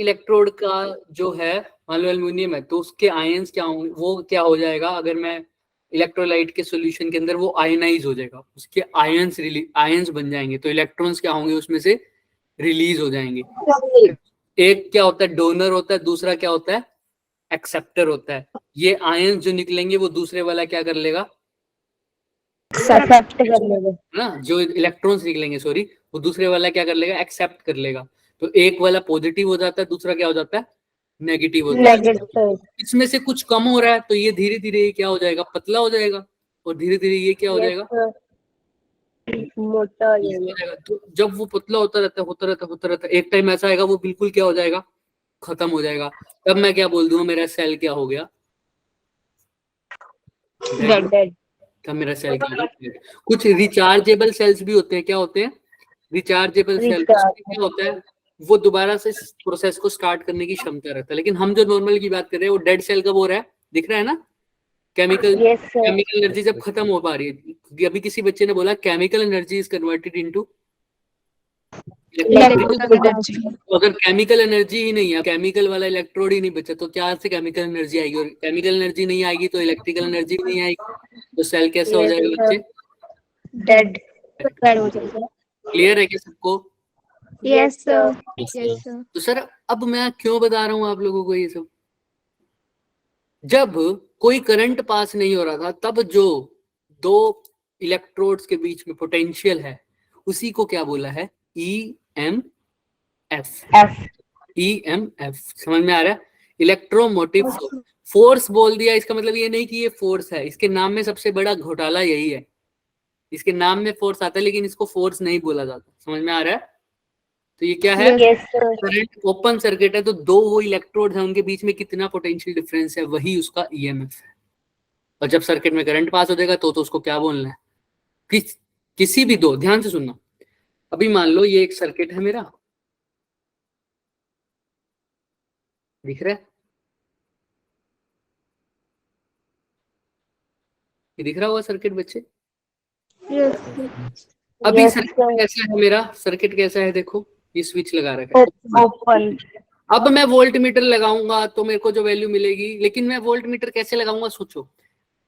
Electrode का जो है मान लो एल्युमिनियम है, तो उसके आयंस क्या होंगे, वो क्या हो जाएगा अगर मैं इलेक्ट्रोलाइट के सॉल्यूशन के अंदर, वो आयनाइज हो जाएगा, उसके आयंस बन जाएंगे, तो इलेक्ट्रॉन्स क्या होंगे उसमें से रिलीज हो जाएंगे। एक क्या होता है डोनर होता है, दूसरा क्या होता है एक्सेप्टर होता है। ये आयंस जो निकलेंगे वो दूसरे वाला क्या कर लेगा, एक्सेप्ट कर लेगा ना, जो इलेक्ट्रॉन्स निकलेंगे सॉरी, वो दूसरे वाला क्या कर लेगा, एक्सेप्ट कर लेगा। तो एक वाला पॉजिटिव हो जाता है, दूसरा क्या हो जाता है नेगेटिव हो जाता है। नेगेटिव। इसमें से कुछ कम हो रहा है तो ये धीरे धीरे ये क्या हो जाएगा, पतला हो जाएगा, और धीरे धीरे ये क्या हो जाएगा, मोटा हो हो जाएगा। जाएगा। तो जब वो पतला होता रहता एक टाइम ऐसा आएगा वो बिल्कुल क्या हो जाएगा, खत्म हो जाएगा। तब मैं क्या बोल दूंगा, मेरा सेल क्या हो गया, डेड। तब मेरा सेल क्या हो गया। कुछ रिचार्जेबल सेल्स भी होते हैं, क्या होते हैं रिचार्जेबल सेल, क्या होता है वो दोबारा से प्रोसेस को स्टार्ट करने की क्षमता रहता है। लेकिन हम जो नॉर्मल की बात कर रहे हैं वो डेड सेल कब हो रहा है, दिख रहा है ना, केमिकल एनर्जी जब खत्म हो पा रही है। अभी किसी बच्चे ने बोला chemical energy is converted into, अगर केमिकल एनर्जी ही नहीं है, केमिकल वाला इलेक्ट्रोड ही नहीं बचा, तो क्या से केमिकल एनर्जी आएगी, और केमिकल एनर्जी नहीं आएगी तो इलेक्ट्रिकल एनर्जी भी नहीं आएगी, तो सेल कैसा हो जाएगा बच्चे, डेड हो जाएगा। क्लियर है क्या सबको? Yes sir. तो सर अब मैं क्यों बता रहा हूँ आप लोगों को ये सब, जब कोई करंट पास नहीं हो रहा था तब जो दो इलेक्ट्रोड्स के बीच में पोटेंशियल है उसी को क्या बोला है, EMF। EMF समझ में आ रहा है, इलेक्ट्रोमोटिव फोर्स बोल दिया, इसका मतलब ये नहीं कि ये फोर्स है, इसके नाम में सबसे बड़ा घोटाला यही है, इसके नाम में फोर्स आता है लेकिन इसको फोर्स नहीं बोला जाता, समझ में आ रहा है। तो ये क्या है, करंट ओपन सर्किट है, तो दो वो इलेक्ट्रोड है उनके बीच में कितना पोटेंशियल डिफरेंस है, वही उसका EMF है। और जब सर्किट में करंट पास हो जाएगा तो उसको क्या बोलना है, किसी भी दो, ध्यान से सुनना। अभी मान लो ये एक सर्किट है मेरा, दिख रहा है, ये दिख रहा होगा सर्किट बच्चे। अभी सर्किट कैसा है मेरा, सर्किट कैसा है देखो, ये स्विच लगा रखा है ओपन। अब मैं वोल्ट मीटर लगाऊंगा तो मेरे को जो वैल्यू मिलेगी, लेकिन मैं वोल्ट मीटर कैसे लगाऊंगा सोचो।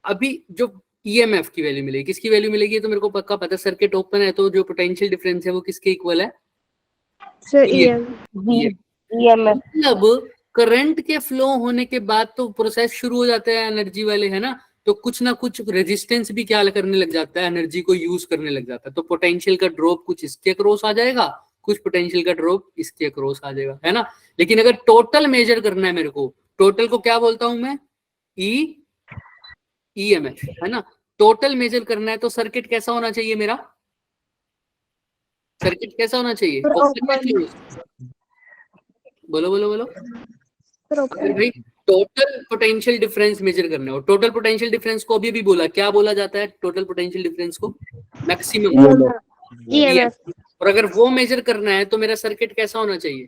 अभी जो EMF की वैल्यू मिलेगी, किसकी वैल्यू मिलेगी, तो मेरे को पक्का पता है, सर्किट ओपन है तो जो पोटेंशियल डिफरेंस है वो किसके इक्वल है, मतलब करंट के फ्लो होने के बाद तो प्रोसेस शुरू हो जाता है एनर्जी वाले, है ना, तो कुछ ना कुछ रेजिस्टेंस भी क्या करने लग जाता है, एनर्जी को यूज करने लग जाता है। तो पोटेंशियल का ड्रॉप कुछ इसके अक्रॉस आ जाएगा, कुछ पोटेंशियल का ड्रॉप इसके अक्रॉस आ जाएगा, है ना। लेकिन अगर टोटल मेजर करना है मेरे को, टोटल को क्या बोलता हूं मैं, EMF, है ना। टोटल मेजर करना है तो सर्किट कैसा होना चाहिए मेरा, सर्किट कैसा होना चाहिए, बोलो बोलो बोलो। अगर भाई टोटल पोटेंशियल डिफरेंस मेजर करना हो, टोटल पोटेंशियल डिफरेंस को अभी भी बोला, क्या बोला जाता है टोटल पोटेंशियल डिफरेंस को, मैक्सिमम EMF। और अगर वो मेजर करना है तो मेरा सर्किट कैसा होना चाहिए,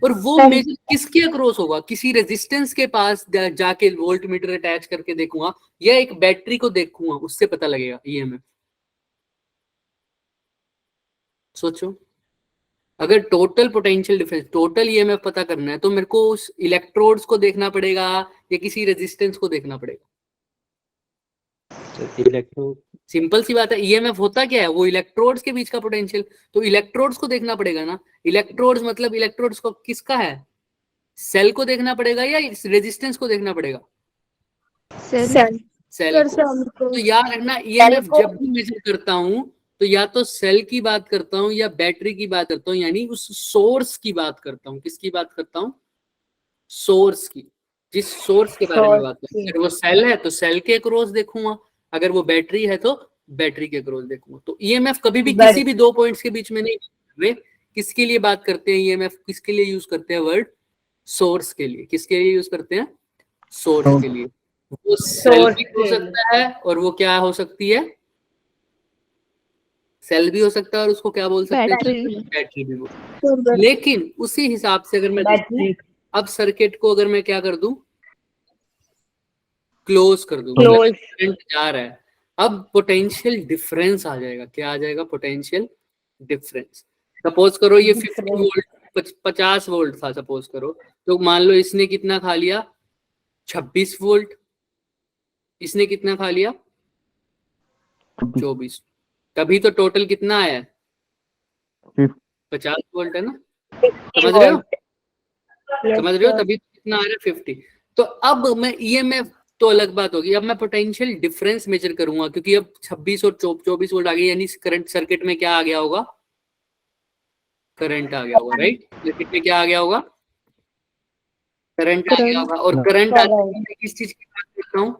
और वो मेजर किसके अक्रॉस होगा, किसी रेजिस्टेंस के पास जाके वोल्ट मीटर अटैच करके देखूंगा या एक बैटरी को देखूंगा, उससे पता लगेगा EMF। सोचो, अगर total potential difference, total EMF पता करना है तो मेरे को उस इलेक्ट्रोड्स को देखना पड़ेगा या किसी रेजिस्टेंस को देखना पड़ेगा, सिंपल सी बात है। EMF होता क्या है, वो इलेक्ट्रोड्स के बीच का पोटेंशियल, तो इलेक्ट्रोड्स को देखना पड़ेगा ना। इलेक्ट्रोड्स मतलब इलेक्ट्रोड्स को किसका है, सेल को देखना पड़ेगा या रेजिस्टेंस को देखना पड़ेगा, सेल को। तो याद रखना EMF जब भी मेजर करता हूं तो या तो सेल की बात करता हूं या बैटरी की बात करता हूं, यानी उस सोर्स की बात करता हूं, किसकी बात करता हूं, सोर्स की, जिस सोर्स के बारे में बात करते हैं। अगर वो सेल है तो सेल के अक्रॉस देखूंगा, अगर वो बैटरी है तो बैटरी के अक्रॉस देखूंगा। तो EMF कभी भी किसी भी दो पॉइंट्स के बीच में नहीं, वे किसके लिए बात करते हैं, EMF किसके लिए यूज करते हैं वर्ड, सोर्स के लिए। किसके लिए यूज करते हैं, सोर्स के लिए। वो सेल भी हो सकता है और वो क्या हो सकती है, सेल भी हो सकता है और उसको क्या बोल सकते हैं, बैटरी भी बोल। लेकिन उसी हिसाब से अगर मैं अब सर्किट को अगर मैं क्या कर दूं, क्लोज कर दूं, करंट जा रहा है, अब पोटेंशियल डिफरेंस आ जाएगा। क्या आ जाएगा, पोटेंशियल डिफरेंस। सपोज करो ये 50 वोल्ट 50 वोल्ट था सपोज करो, तो मान लो इसने कितना खा लिया, 26 वोल्ट, इसने कितना खा लिया, 24, तभी तो टोटल कितना आया, 50 वोल्ट है ना, समझ रहे हो, समझ रहे हो, तभी तो कितना आ रहा है 50। तो अब मैं ईएमएफ तो अलग बात होगी, अब मैं पोटेंशियल डिफरेंस मेजर करूंगा, क्योंकि अब 26 और 24 वोल्ट आ गया, यानी करंट सर्किट में क्या आ गया होगा, करंट आ गया होगा, राइट, सर्किट में क्या आ गया होगा, करंट आ गया होगा। और करंट आते ही मैं किस चीज की बात करता हूँ,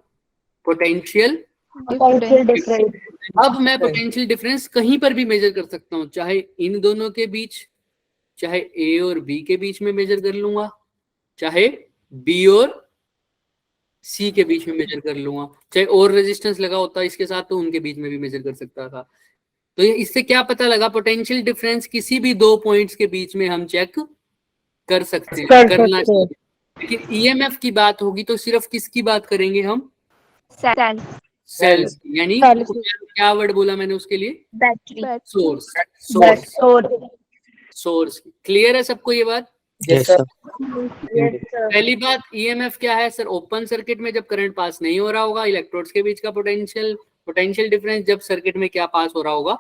पोटेंशियल डिफरेंस। अब मैं पोटेंशियल डिफरेंस कहीं पर भी मेजर कर सकता हूँ, चाहे इन दोनों के बीच, चाहे ए और बी के बीच में मेजर कर लूंगा, चाहे बी और सी के बीच में मेजर कर लूंगा, चाहे और रेजिस्टेंस लगा होता इसके साथ तो उनके बीच में भी मेजर कर सकता था। तो ये इससे क्या पता लगा, पोटेंशियल डिफरेंस किसी भी दो पॉइंट्स के बीच में हम चेक कर सकते हैं, करना चाहिए। लेकिन ईएमएफ की बात होगी तो सिर्फ किसकी बात करेंगे हम, सेल्स, यानी क्या वर्ड बोला मैंने उसके लिए, बैटरी, सोर्स, सोर्स। क्लियर है सबको ये बात? Yes sir. पहली बात, ईएमएफ क्या है सर, ओपन सर्किट में जब करंट पास नहीं हो रहा होगा, इलेक्ट्रोड्स के बीच का पोटेंशियल डिफरेंस, जब सर्किट में क्या पास हो रहा होगा,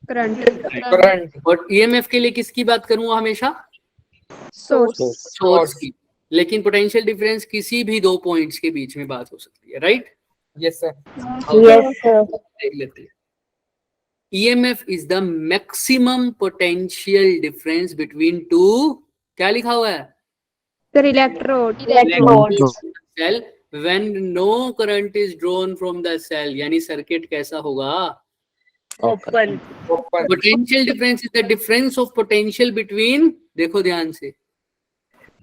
करंट। और ईएमएफ के लिए किसकी बात करूंगा हमेशा, सोर्स की। लेकिन पोटेंशियल डिफरेंस किसी भी दो पॉइंट्स के बीच में बात हो सकती है, राइट? Yes sir. देख लेते हैं। EMF is the maximum potential difference between two, क्या लिखा हुआ है, electrode cell when no current is drawn from the cell, यानी सर्किट कैसा होगा, open. potential difference is the difference of potential between, देखो ध्यान से,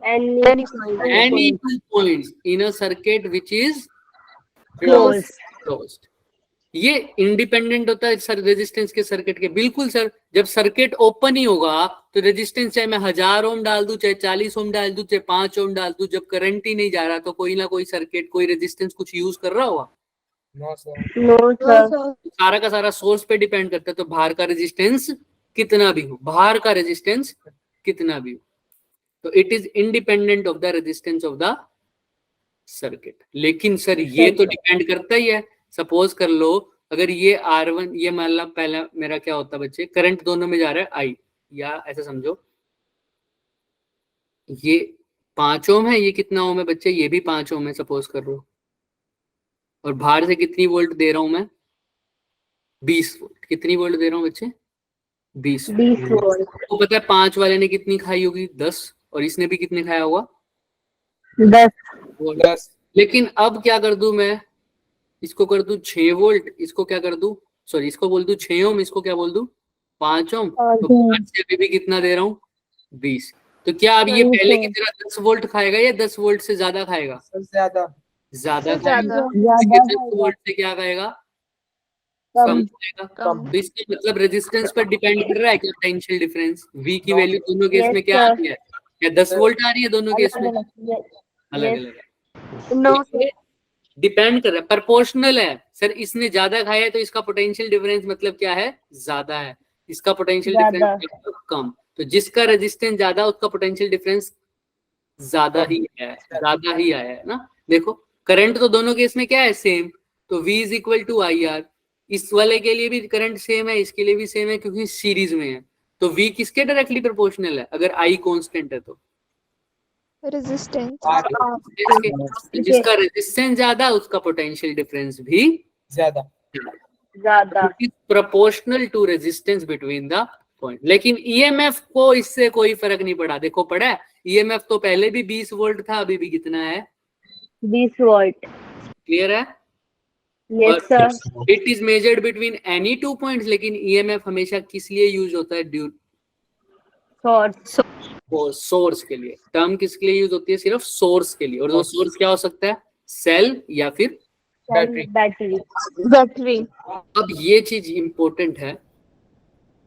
any two points in a circuit which is closed। ये इंडिपेंडेंट होता है सर रेजिस्टेंस के सर्किट के, बिल्कुल सर। जब सर्किट ओपन ही होगा तो रेजिस्टेंस चाहे मैं 1000 ओम डाल दूं, चाहे 40 ओम डाल दूं, चाहे 5 ओम डाल दूं, जब करंट ही नहीं जा रहा तो कोई ना कोई सर्किट, कोई रेजिस्टेंस कुछ यूज कर रहा होगा, नो सर। सारा का सारा सोर्स पे डिपेंड करता है। तो बाहर का रेजिस्टेंस कितना भी हो, बाहर का रेजिस्टेंस कितना भी हो, तो it is independent of the resistance of the circuit. लेकिन सर ये तो डिपेंड करता ही है, सपोज कर लो अगर ये R1, ये मान लो पहला मेरा क्या होता है बच्चे, करंट दोनों में जा रहा है I, या ऐसा समझो ये 5 ओम है, ये कितना ओम है बच्चे, ये भी 5 ओम है सपोज कर लो, और बाहर से कितनी वोल्ट दे रहा हूं मैं, 20 वोल्ट। कितनी वोल्ट दे रहा हूँ बच्चे, 20 वोल्ट। तो पता है 5 वाले ने कितनी खाई होगी, 10, और इसने भी कितने खाया होगा, 10। लेकिन अब क्या कर दूं मैं, इसको कर दूं 6 वोल्ट, इसको क्या कर दूं, सॉरी इसको बोल दूं 6 ओम, इसको क्या बोल दूं 5 ओम, तो 5 से अभी भी कितना दे रहा हूं, 20। तो क्या अब ये पहले की तरह 10 वोल्ट खाएगा या 10 वोल्ट से ज्यादा खाएगा, ज्यादा खाएगा। 10 वोल्ट से क्या खाएगा, कम खाएगा। तो इसका मतलब रेजिस्टेंस पर डिपेंड कर रहा है क्या पोटेंशियल डिफरेंस, V की वैल्यू दोनों केस में क्या आती है, क्या 10 वोल्ट आ रही है दोनों केस में, अलग अलग है, डिपेंड कर रहा है, प्रोपोर्शनल है सर। इसने ज्यादा खाया है तो इसका पोटेंशियल डिफरेंस मतलब क्या है, ज्यादा है, इसका पोटेंशियल डिफरेंस कम। तो जिसका रेजिस्टेंस ज्यादा उसका पोटेंशियल डिफरेंस ज्यादा ही है, ज्यादा ही आया है ना। देखो करंट तो दोनों केस में क्या है, सेम, तो V is equal to IR। इस वाले के लिए भी करंट सेम है, इसके लिए भी सेम है, क्योंकि सीरीज में है। तो V किसके डायरेक्टली प्रोपोर्शनल है, अगर I कांस्टेंट है तो रेजिस्टेंस। जिसका रेजिस्टेंस ज्यादा उसका पोटेंशियल डिफरेंस भी ज्यादा। Proportional to resistance between the point. लेकिन ईएमएफ को इससे कोई फर्क नहीं पड़ा, देखो पड़ा है, ईएमएफ तो पहले भी 20 वोल्ट था, अभी भी कितना है, 20 वोल्ट। क्लियर है? Yes sir. It is measured between any two points, लेकिन ईएमएफ हमेशा किस लिए यूज होता है, ड्यू सोर्स के लिए। टर्म किसके लिए यूज होती है, सिर्फ सोर्स के लिए। और वो सोर्स क्या हो सकता है, सेल या फिर बैटरी। अब ये चीज इंपॉर्टेंट है,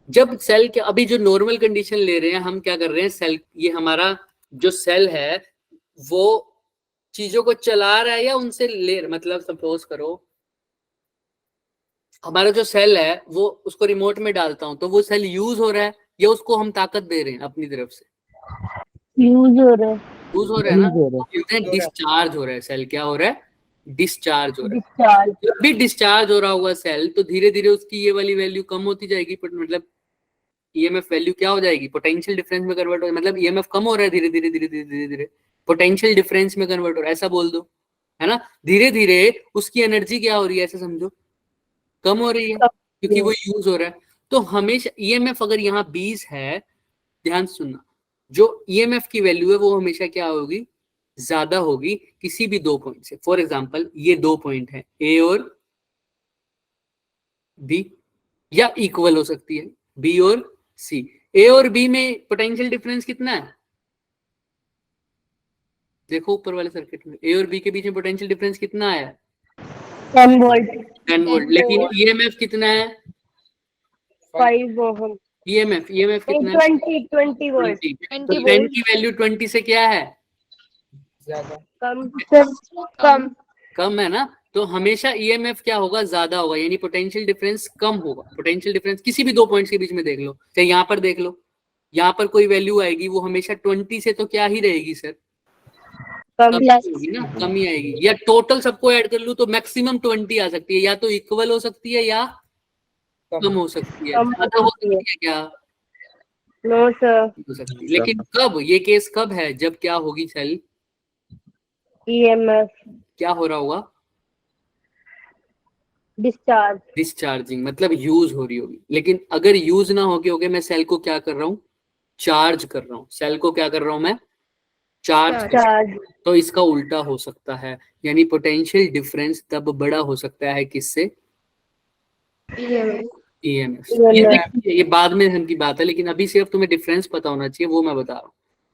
जब सेल के अभी जो नॉर्मल कंडीशन ले रहे हैं हम, क्या कर रहे हैं, सेल, ये हमारा जो सेल है वो चीजों को चला रहा है या उनसे ले, मतलब सपोज करो हमारा जो सेल है वो, उसको रिमोट में डालता हूं तो वो सेल यूज हो रहा है, या उसको हम ताकत दे रहे हैं अपनी तरफ से? यूज हो रहा है, यूज हो रहा है ना, बोलते हैं डिस्चार्ज हो रहा है सेल। क्या हो रहा है? डिस्चार्ज हो रहा है। डिस्चार्ज। जब भी डिस्चार्ज हो रहा होगा सेल तो धीरे धीरे उसकी ये वाली वैल्यू कम होती जाएगी, पर मतलब ईएमएफ वैल्यू क्या हो जाएगी? पोटेंशियल डिफरेंस में कन्वर्ट हो, मतलब ईएमएफ कम हो रहा है धीरे धीरे धीरे धीरे धीरे धीरे, पोटेंशियल डिफरेंस में कन्वर्ट हो रहा है, ऐसा बोल दो, है ना। धीरे धीरे उसकी एनर्जी क्या हो रही है, ऐसे समझो, कम हो रही है क्योंकि वो यूज हो रहा है। तो हमेशा ईएमएफ अगर यहाँ 20 है, ध्यान सुनना, जो ईएमएफ की वैल्यू है वो हमेशा क्या होगी? ज्यादा होगी किसी भी दो पॉइंट से। फॉर एग्जांपल ये दो पॉइंट है ए और बी, या इक्वल हो सकती है बी और सी। ए और बी में पोटेंशियल डिफरेंस कितना है? देखो ऊपर वाले सर्किट में ए और बी के बीच में पोटेंशियल डिफरेंस कितना है? 10 वोल्ट, 10 वोल्ट। लेकिन ईएमएफ कितना है? 5 ओम, ईएमएफ कितना है? 20 वोल्ट। 20। तो 10 की वैल्यू 20 से क्या है? ज्यादा। कम सर, कम है ना। तो हमेशा ईएमएफ क्या होगा? ज्यादा होगा, यानी पोटेंशियल डिफरेंस कम होगा। पोटेंशियल डिफरेंस किसी भी दो पॉइंट्स के बीच में देख लो, चाहे यहाँ पर देख लो, यहाँ पर कोई वैल्यू आएगी वो हमेशा 20 से तो क्या ही रहेगी सर? कम होगी ना, कम ही आएगी। या टोटल सबको ऐड कर लूं तो मैक्सिमम 20 आ सकती है, या तो इक्वल हो सकती है या कम हो सकती है। ज्यादा हो सकती है क्या? नो सर, हो सकती है। लेकिन कब ये केस कब है? जब क्या होगी सेल? ईएमएफ क्या हो रहा होगा? डिस्चार्ज। डिस्चार्जिंग, मतलब यूज हो रही होगी। लेकिन अगर यूज ना होके होगे, मैं सेल को क्या कर रहा हूँ? चार्ज कर रहा हूँ। सेल को क्या कर रहा हूँ मैं? चार्ज। तो इसका उल्टा हो सकता है, यानी पोटेंशियल डिफरेंस तब बड़ा हो सकता है किससे? ईएमएफ। ये बाद में हम की बात है, लेकिन अभी सिर्फ तुम्हें डिफरेंस पता होना चाहिए, वो मैं बता रहा हूँ।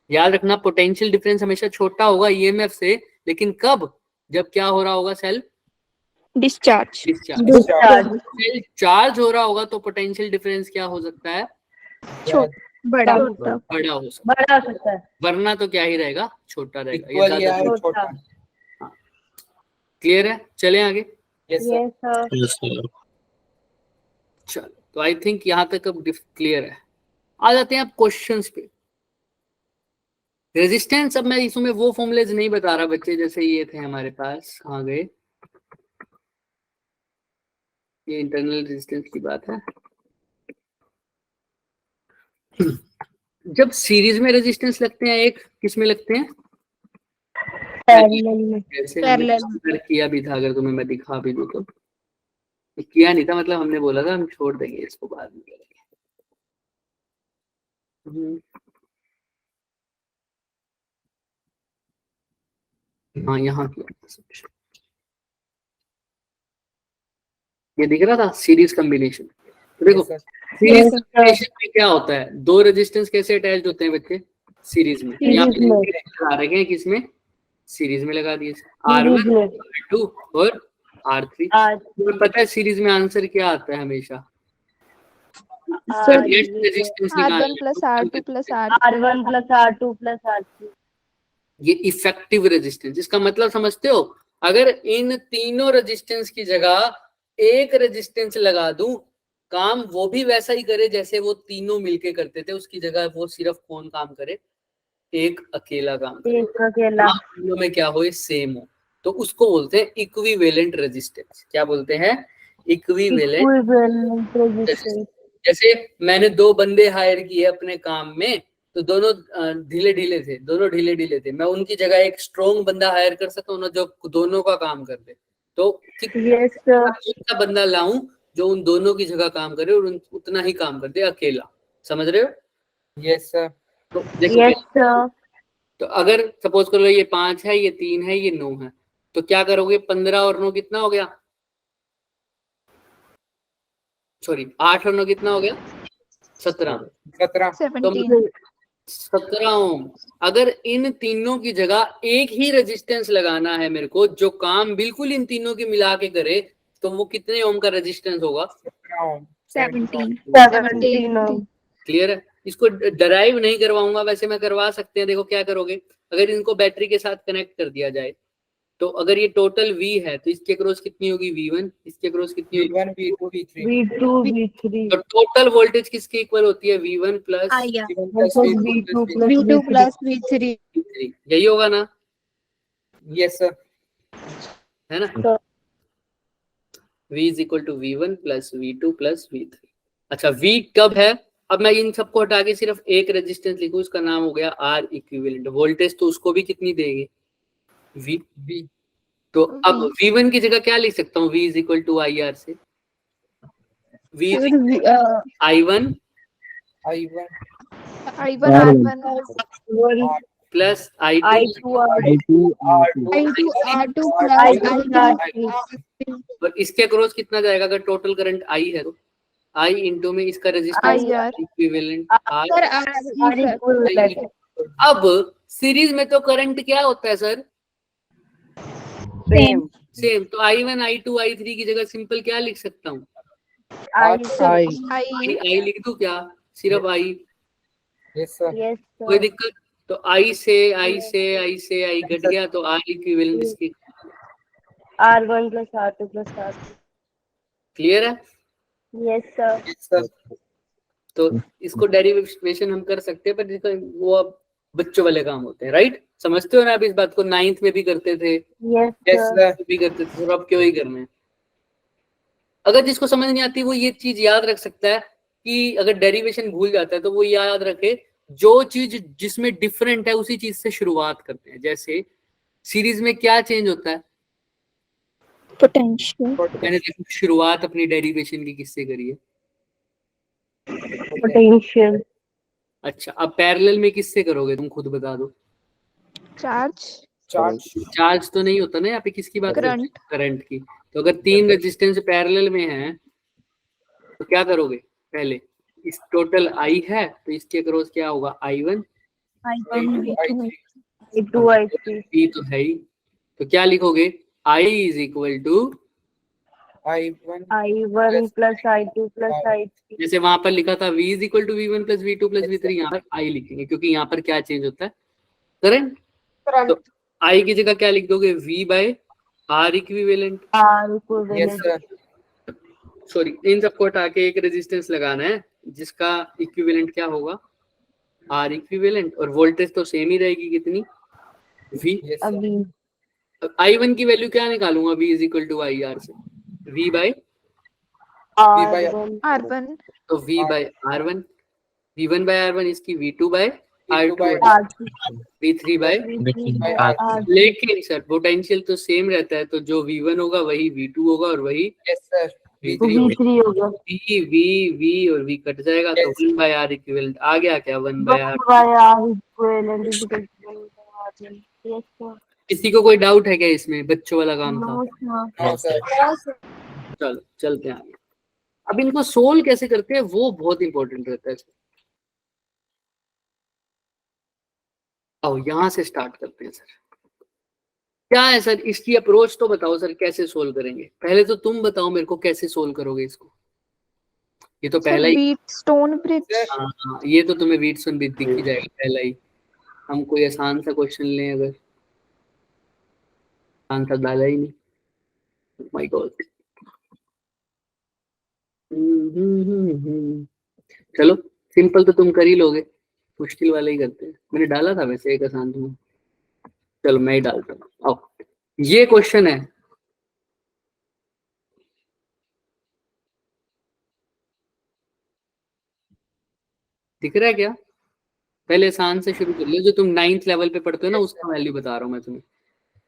याद रखना, पोटेंशियल डिफरेंस हमेशा छोटा होगा ईएमएफ से, लेकिन कब? जब क्या हो रहा होगा सेल? डिस्चार्ज। सेल चार्ज हो रहा होगा तो पोटेंशियल डिफरेंस क्या हो सकता है? बड़ा हो सकता है। वरना तो क्या ही रहेगा? छोटा रहेगा। छोटा। क्लियर है? चलें आगे। Yes sir. चलो, तो आई थिंक यहाँ तक अब क्लियर है। आ जाते हैं अब क्वेश्चंस पे। रेजिस्टेंस, अब मैं इसमें वो फॉर्मूलेज नहीं बता रहा बच्चे, जैसे ये थे हमारे पास, कहाँ गए? ये इंटरनल रेजिस्टेंस की बात है। जब सीरीज में रेजिस्टेंस लगते हैं, एक किस में लगते हैं? पैरेलल किया भी था, अगर तुम्हें मैं दिखा भी दूं तो। किया नहीं था, मतलब हमने बोला था हम छोड़ देंगे इसको, बाद में करेंगे। हाँ, यहाँ किया। ये दिख रहा था सीरीज कॉम्बिनेशन। तो देखो सीरीज कॉम्बिनेशन में क्या होता है? दो रेजिस्टेंस कैसे अटैच्ड होते हैं बच्चे? सीरीज में। यहाँ पे लगा रखे हैं, किसमें? सीरीज में लगा दिए, R1, R2 और R3। तुम्हें पता है सीरीज में आंसर क्या आता है हमेशा? Resistance R1 plus R2 plus R1 plus R2 plus R3। ये इफेक्टिव रेजिस्टेंस, इसका मतलब समझते हो? अगर इन तीनों रेजिस्टेंस की जगह एक रेजिस्टेंस लगा दूं, काम वो भी वैसा ही करे जैसे वो तीनों मिलके करते थे, उसकी जगह वो सिर्फ कौन काम करे? एक अकेला काम करे। तीनों में क्या हो? सेम हो, तो उसको बोलते हैं इक्विवेलेंट रेजिस्टेंस। क्या बोलते हैं? Equivalent resistance. जैसे मैंने दो बंदे हायर किए अपने काम में, तो दोनों ढीले ढीले थे। मैं उनकी जगह एक स्ट्रॉन्ग बंदा हायर कर सकता हूँ ना, जो दोनों का काम कर दे। तो कितना बंदा लाऊं जो उन दोनों की जगह काम करे और उतना ही काम कर दे अकेला। समझ रहे हो? Yes sir. तो देखो, तो अगर सपोज करो ये 5 है, ये 3 है, ये 9 है, तो क्या करोगे? 15 और 9 कितना हो गया? सॉरी, 8 और 9 कितना हो गया? 17। 17 ओम। अगर इन तीनों की जगह एक ही रेजिस्टेंस लगाना है मेरे को, जो काम बिल्कुल इन तीनों की मिला के करे, तो वो कितने ओम का रेजिस्टेंस होगा? 17। क्लियर है? इसको डराइव नहीं करवाऊंगा, वैसे मैं करवा सकते हैं। देखो क्या करोगे, अगर इनको बैटरी के साथ कनेक्ट कर दिया जाए, तो अगर ये टोटल V है तो इसके क्रॉस कितनी होगी V1, इसके क्रॉस कितनी होगी V1 V2 V3 V2 V3 तो टोटल वोल्टेज किसके इक्वल होती है V1 plus V1 plus V2 plus V2 plus V3 V3, यही होगा ना, yes sir है ना। तो V is equal to V1 plus V2 plus V3। अच्छा V कब है, अब मैं इन सबको हटा के सिर्फ एक रेजिस्टेंस लिखूं, उसका नाम हो गया R इक्विवेलेंट। वोल्टेज तो उसको भी कितनी देगी V। तो अब V1 की जगह क्या लिख सकता हूँ, V is equal to IR से V I1 I1 I1 plus I2 I2 R2 plus I2 और इसके क्रॉस कितना जाएगा, अगर टोटल करंट I है तो I इंटू में इसका resistance IR equivalent R। Sir अब सीरीज में तो करंट क्या होता है सर, सेम। तो I1 I2 I3 की जगह सिंपल क्या लिख सकता हूँ, I लिख दूं क्या, सिर्फ I, yes sir कोई दिक्कत। तो I से I घट गया तो R इक्विवेलेंट इसकी R1 plus R2 plus R3 clear है। yes sir yes sir तो इसको डेरिवेशन हम कर सकते हैं, पर इसका वो अब बच्चों वाले काम होते हैं, राइट। समझते हो ना आप इस बात को, 9th में भी करते थे, yes yes sir sir भी करते थे, और अब क्यों ही करना है। अगर जिसको समझ नहीं आती वो ये चीज याद रख सकता है कि अगर डेरिवेशन भूल जाता है तो वो याद रखे, जो चीज जिसमें डिफरेंट है उसी चीज से शुरुआत करते हैं। जैसे सीरीज में क्या चेंज होता है, potential मैंने देखो शुरुआत अपनी डेरिवेशन की किससे करी है, potential अच्छा अब पैरेलल में किससे करोगे, तुम खुद बता दो। चार्ज तो नहीं होता ना यहाँ पे, किसकी बात करते हैं, करंट की। तो अगर 3 रेजिस्टेंस पैरेलल में हैं तो क्या करोगे, पहले इस टोटल I है तो इसके अक्रॉस क्या होगा I1 I2 I3 V तो है ही, तो क्या लिखोगे I is equal to, I1 I1 plus I2 plus I3 जैसे वहां पर लिखा था V is equal to V1 plus V2 plus V3, यहाँ पर I लिखेंगे क्योंकि यहाँ पर क्या चेंज होता है, करंट। तो I की जगह क्या लिख दोगे, V by R equivalent. R yes equivalent sir sorry, इन सबको हटा के एक रेजिस्टेंस लगाना है जिसका इक्विवेलेंट क्या होगा, R इक्विवेलेंट, और वोल्टेज तो सेम ही रहेगी कितनी, V। yes sir अभी I1 की वैल्यू क्या निकालूंगा, V is equal to IR से, V बाय R1 तो V by R1, V1 bye R1 इसकी V2 by V2 by R2, V3 by. by R लेकिन सर पोटेंशियल तो सेम रहता है, तो जो V1 होगा वही V2 होगा और वही yes sir V3 होगा। V3 हो गया V और V कट जाएगा तो 1 बाय R इक्विवेलेंट आ गया क्या, 1 bye R। R equivalent is equal to 1 by R1 yes sir किसी को कोई डाउट है क्या इसमें, बच्चों वाला काम था। no sir चलो चलते हैं आगे। अब इनको सोल्व कैसे करते हैं वो बहुत इंपॉर्टेंट रहता है। आओ यहाँ से स्टार्ट करते हैं सर, क्या है सर इसकी अप्रोच तो बताओ सर, कैसे सोल्व करेंगे। पहले तो तुम बताओ मेरे को कैसे सोल्व करोगे इसको, ये तो पहला ही स्टोन ब्रिज हाँ, ये तो तुम्हें व्हीटस्टोन ब्रिज दिख ही जाएगा पहला ही। हम कोई आसान सा क्वेश्चन लें, अगर आंसर डाला ही नहीं, माय गॉड। चलो सिंपल तो तुम कर ही लोगे, मुश्किल वाला ही करते हैं। मैंने डाला था वैसे एक आसान तुम्हें, चलो मैं ही डालता हूँ। आओ ये क्वेश्चन है, दिख रहा है क्या, पहले आसान से शुरू कर लो, जो तुम 9th लेवल पे पढ़ते हो ना उसका वैल्यू बता रहा हूँ मैं तुम्हें।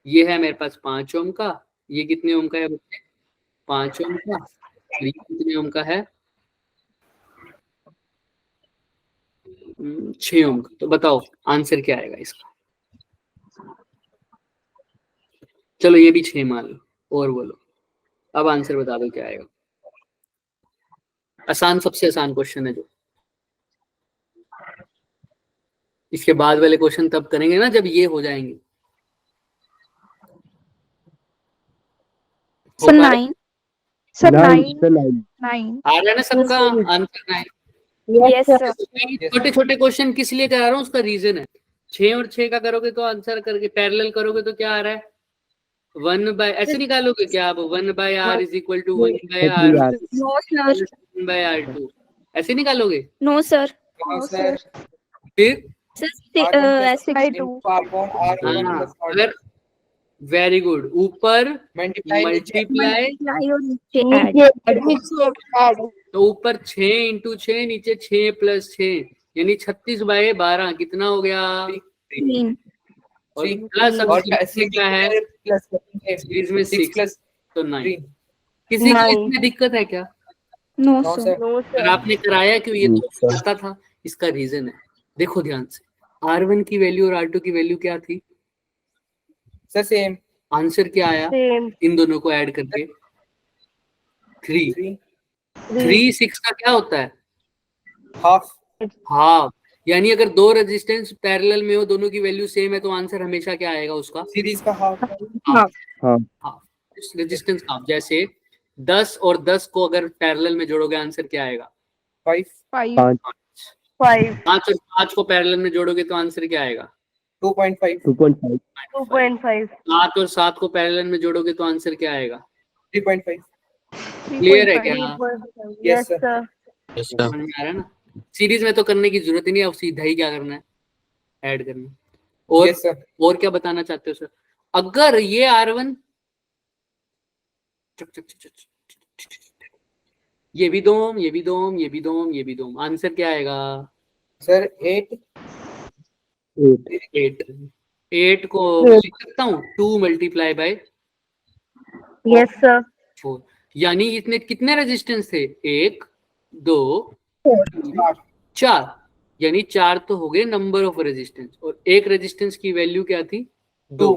ये है मेरे पास 5 ओम का, ये कितने ओम का है बच्चे, 5 ओम का, और ये कितने ओम का है, 6 ओम का। तो बताओ आंसर क्या आएगा इसका, चलो ये भी 6 मान लो, और बोलो अब आंसर बता दो क्या आएगा। आसान, सबसे आसान क्वेश्चन है जो, इसके बाद वाले क्वेश्चन तब करेंगे ना जब ये हो जाएंगे। सर 9 सर 9 आ रहा है ना सबका आंसर 9। यस सर छोटे छोटे क्वेश्चन किस लिए करा रहा हूँ, उसका रीजन है। 6 और 6 का करोगे तो आंसर करके पैरेलल करोगे तो क्या आ रहा है, 1 बाय ऐसे निकालोगे क्या आप? 1 by R is equal to 1 by R no sir, 1 by R two, ऐसे निकालोगे? No sir, No, sir. फिर सर R1 ऐसे plus into R1 R1 हाँ, plus R2 अगर वेरी गुड, ऊपर multiply मल्टीप्लाई मल्टीप्लाई और नीचे ऐड। तो ऊपर 6 इंटू 6 नीचे 6 प्लस 6 यानी 36 बाय 12 कितना हो गया? 3 और three प्लस अब और सीरीज में क्या है? plus सीरीज में 6 6 plus तो 9। 3 किसी को Nine. इसमें दिक्कत है क्या? No No, sir, sir. अगर आपने कराया क्यों? ये तो पता था। इसका रीजन है, देखो ध्यान से, R1 की वैल्यू और R2 की वैल्यू क्या थी? Sir, same आंसर क्या आया? सेम इन दोनों को ऐड करके 3। 3 3 6 का क्या होता है? half half. यानी अगर दो रेजिस्टेंस पैरेलल में हो, दोनों की वैल्यू सेम है, तो आंसर हमेशा क्या आएगा उसका? series का half हाफ। Resistance half. जैसे 10 और 10 को अगर पैरेलल में जोड़ोगे आंसर क्या आएगा? 5 5 5 और 5 को पैरेलल में जोड़ोगे तो आंसर क्या आएगा? 2.5 2.5 7 और 7 को पैरेलल में जोड़ोगे तो आंसर क्या आएगा? 3.5 क्लियर है क्या? yes sir समझ में आ रहा है ना? सीरीज में तो करने की जरूरत ही नहीं है, अब सीधा ही क्या करना है? ऐड करना है। और yes sir और क्या बताना चाहते हो सर? अगर ये R1 ये भी दोम, ये भी दोम, ये भी दोम, ये भी दोम, आंसर क्या आएगा? sir 8 8। 8 को लिख सकता हूँ 2 मल्टीप्लाई बाय यस सर 4। यानी इसमें कितने रेजिस्टेंस थे? 1 2 4। यानी 4 तो हो गए नंबर ऑफ रेजिस्टेंस, और एक रेजिस्टेंस की वैल्यू क्या थी? 2।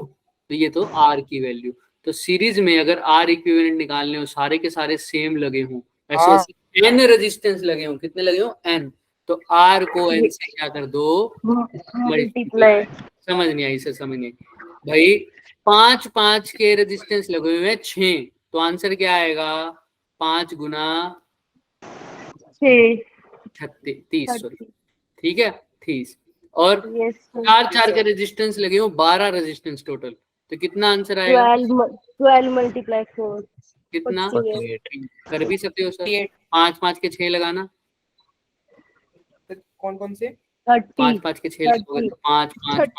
तो ये तो R की वैल्यू। तो सीरीज में अगर R इक्विवेलेंट निकालने हो, सारे के सारे सेम लगे हों, ऐसे हाँ। ऐसे n रेजिस्टेंस लगे हों, कितने लगे हों? n। तो R को n से क्या कर दो? मल्टीप्लाई। समझ नहीं आई सर? समझ नहीं आई भाई। 5 5 के रेजिस्टेंस लगे हुए हैं 6, तो आंसर क्या आएगा? 5 गुना 30, सॉरी, ठीक है 30। और 4 4 के रेजिस्टेंस लगे हो, 12 रेजिस्टेंस टोटल, तो कितना आंसर आएगा? 12 मल्टीप्लाई 4 कितना? 48 कर भी सकते हो सर? 5 5 के 6 लगाना, कौन कौन से 5 5 के 6 लगोगे तो 5 5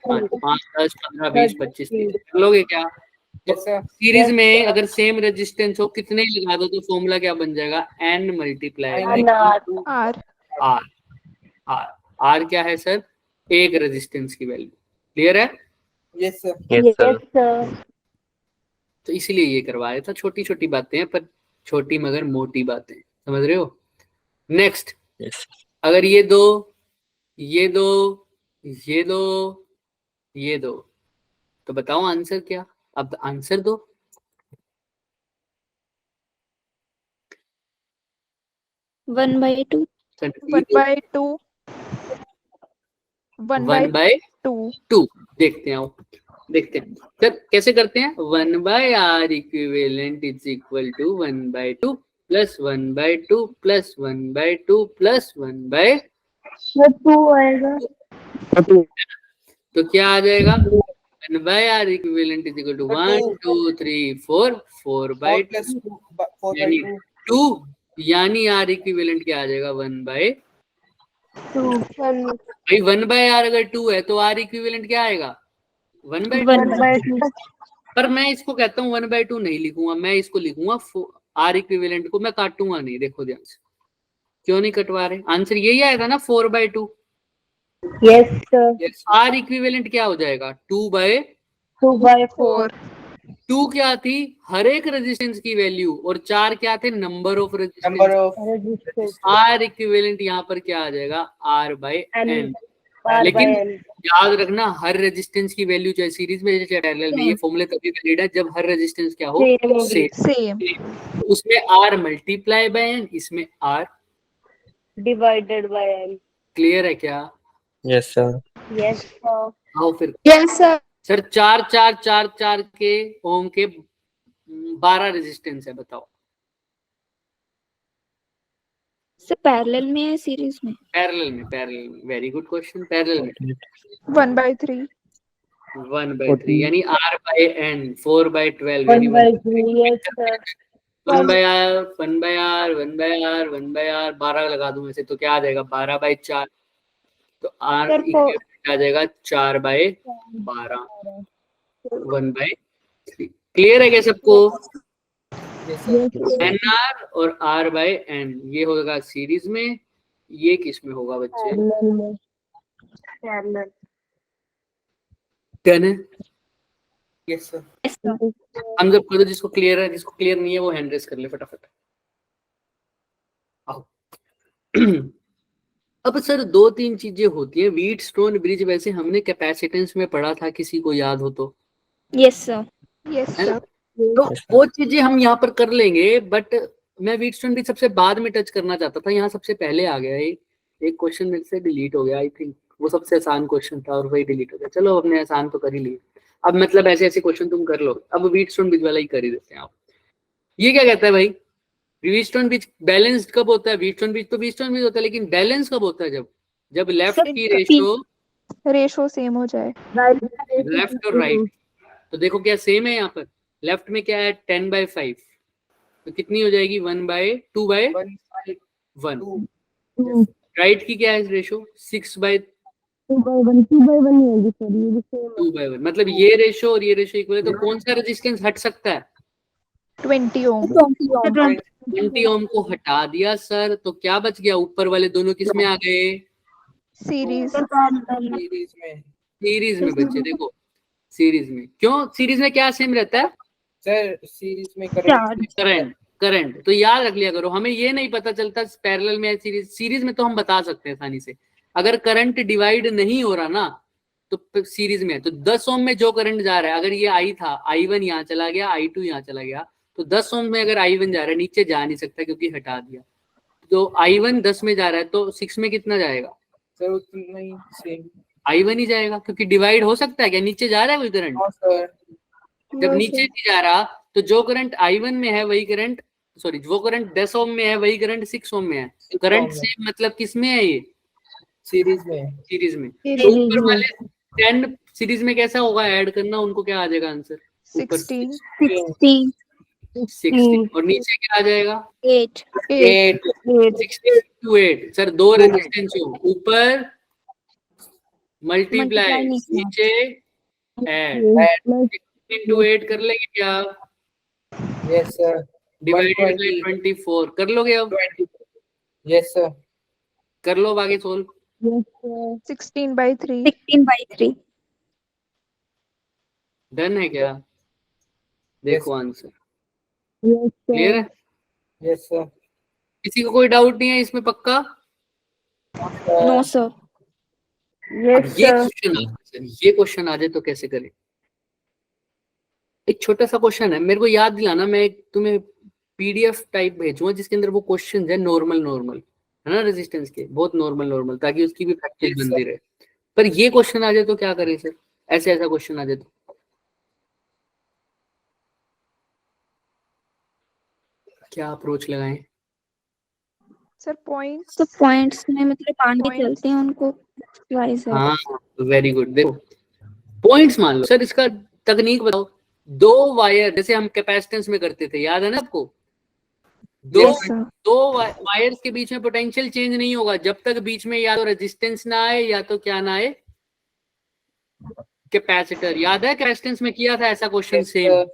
5 5 10 15 20 25 30 कर लोगे क्या? yes sir सीरीज में अगर सेम रेजिस्टेंस हो, कितने ही लगा दो तो फॉर्मूला क्या बन जाएगा? n multiply R R. R R क्या है सर? एक रेजिस्टेंस की वैल्यू। क्लियर है? yes sir सर तो इसीलिए ये करवाया था। छोटी छोटी बातें हैं, पर छोटी मगर मोटी बातें, समझ रहे हो? नेक्स्ट, अगर ये दो, ये दो, ये दो, ये दो, तो बताओ आंसर क्या? अब आंसर दो। One by two 1 by 2। देखते हैं, आओ देखते हैं सर कैसे करते हैं। 1 by R equivalent is equal to 1 by 2 plus 1 by 2 plus 1 by 2 plus 1 by 2 आएगा तो क्या आ जाएगा? 1 by R equivalent is equal to 1 2 3 4 4 by 4 plus 2 4 by यानी 2 2, यानी आर इक्विवेलेंट क्या आ जाएगा? 1 बाय 2 भाई 1 बाय आर अगर 2 है तो आर इक्विवेलेंट क्या आएगा? 1 बाय 2। पर मैं इसको कहता हूँ 1 बाय 2 नहीं लिखूंगा, मैं इसको लिखूंगा आर इक्विवेलेंट को मैं काटूंगा नहीं। देखो ध्यान से, क्यों नहीं कटवा रहे? आंसर यही आएगा ना 4 by 2। Yes sir R equivalent क्या हो जाएगा? 2 बाय 2 बाई 4 2 क्या थी? हर एक रेजिस्टेंस की वैल्यू, और 4 क्या थे? Number of number resistance. of R equivalent यहाँ पर क्या आ जाएगा? R by N. R लेकिन by N। याद रखना, हर रेजिस्टेंस की वैल्यू चाहे सीरीज में चाहे पैरेलल में, ये फॉर्मूले तभी वैलिड है जब हर रेजिस्टेंस क्या हो? सेम तो उसमें आर मल्टीप्लाई बाय एन, इसमें R divided by N। Clear है क्या? यस सर यस सर आओ फिर यस सर सर 4 4 4 4 के ओम के 12 रेजिस्टेंस है, बताओ। सर पैरेलल में है सीरीज में? पैरेलल में, पैरेलल में। Very good question. पैरेलल में 1 by 3 1/3 यानी R/N 4/12 यानी 1/R 12 लगा दूं ऐसे तो क्या आ जाएगा 12/4 तो R इक्विवेलेंट आ जाएगा 4/12 1/3 क्लियर है क्या सबको? NR और R/N ये होगा सीरीज में, ये किस में होगा बच्चे? डन है? Yes, sir. हम जब करो जिसको क्लियर है, जिसको क्लियर नहीं है वो हैंड रेस कर ले फटाफट। आओ अब सर 2-3 चीजें होती है। व्हीटस्टोन ब्रिज वैसे हमने कैपेसिटेंस में पढ़ा था, किसी को याद हो तो? Yes sir. यस है ना? सर। तो वो चीजें हम यहाँ पर कर लेंगे, बट मैं व्हीटस्टोन ब्रिज सबसे बाद में टच करना चाहता था, यहाँ सबसे पहले आ गया। एक क्वेश्चन मेरे से डिलीट हो गया, आई थिंक वो सबसे आसान क्वेश्चन था और वही डिलीट हो गया। चलो अपने आसान तो कर ही लिए, अब मतलब ऐसे ऐसे क्वेश्चन तुम कर लो, अब व्हीटस्टोन ब्रिज वाला ही कर ही देते हैं आप। ये क्या कहता है भाई? व्हीटस्टोन ब्रिज बैलेंस्ड कब होता है? व्हीटस्टोन ब्रिज तो व्हीटस्टोन ब्रिज होता है, लेकिन बैलेंस कब होता है? जब लेफ्ट की रेशो सेम हो जाए, लेफ्ट और राइट। तो देखो क्या सेम है यहाँ पर? लेफ्ट में क्या है 10/5 तो कितनी हो जाएगी 1/2/1। राइट की क्या है रेशो 6/2/1 मतलब ये रेशो और ये रेशो इक्वल है। तो कौन सा रेजिस्टेंस हट सकता है? 20 ओम। 20 ओम को हटा दिया सर, तो क्या बच गया? ऊपर वाले दोनों किस में आ गए? सीरीज। सीरीज में बच्चे देखो, सीरीज में। क्यों सीरीज में क्या सेम रहता है सर? सीरीज में करंट तो याद रख लिया करो। हमें ये नहीं पता चलता पैरेलल में या सीरीज में तो हम बता सकते हैं आसानी से। अगर करंट डिवाइड नहीं हो रहा ना तो सीरीज में है। तो 10 ओम में जो करंट जा रहा है, अगर ये I था, I1 यहाँ चला गया, I2 यहाँ चला गया, तो 10 ओम में अगर I1 जा रहा है, नीचे जा नहीं सकता क्योंकि हटा दिया। तो I1 10 में जा रहा है, तो 6 में कितना जाएगा सर? उतना ही सेम I1 ही जाएगा, क्योंकि डिवाइड हो सकता है क्या? नीचे जा रहा है कोई करंट? जब नीचे नहीं जा रहा तो जो करंट I1 में है वही करंट, सॉरी जो करंट 10 ओम में है वही करंट 6 ओम में है। करंट सेम मतलब किस में है? ये सीरीज में। तो ऊपर वाले 10 सीरीज में कैसा होगा ऐड करना, उनको क्या आ जाएगा आंसर? 16 और नीचे क्या आ जाएगा? 8 16 to 8 सर, दो रेजिस्टेंस हो, ऊपर मल्टीप्लाई, नीचे ऐड। 16 to 8 कर लेंगे क्या? Yes sir. डिवाइडेड बाय 24 कर लोगे अब? Yes sir. कर लो आगे सोल्व। 16/3 डन है क्या? देखो आंसर क्लियर है? Yes sir. किसी को कोई डाउट नहीं है इसमें पक्का? No sir. ये क्वेश्चन आ जाए तो कैसे करें? एक छोटा सा क्वेश्चन है, मेरे को याद दिलाना, मैं तुम्हें PDF टाइप भेजूंगा जिसके अंदर वो क्वेश्चन है नॉर्मल है ना, रेजिस्टेंस के बहुत नॉर्मल, ताकि उसकी भी प्रैक्टिस बनती रहे। पर ये क्वेश्चन आ जाए तो क्या करें सर? ऐसा क्वेश्चन आ जाए तो क्या अप्रोच लगाएं? सर पॉइंट्स में मतलब आगे चलते हैं उनको वाइज। हाँ वेरी गुड। देखो पॉइंट्स मान लो सर, इसका तकनीक बताओ। दो वायर जैसे हम कैपेसिटेंस में करते थे, याद है ना आपको? दो वायर्स के बीच में पोटेंशियल चेंज नहीं होगा जब तक बीच में या तो रेजिस्टेंस ना आए या तो क्या ना आए, कैपेसिटर। याद है कैपेसिटेंस में किया था ऐसा क्वेश्चन सेम?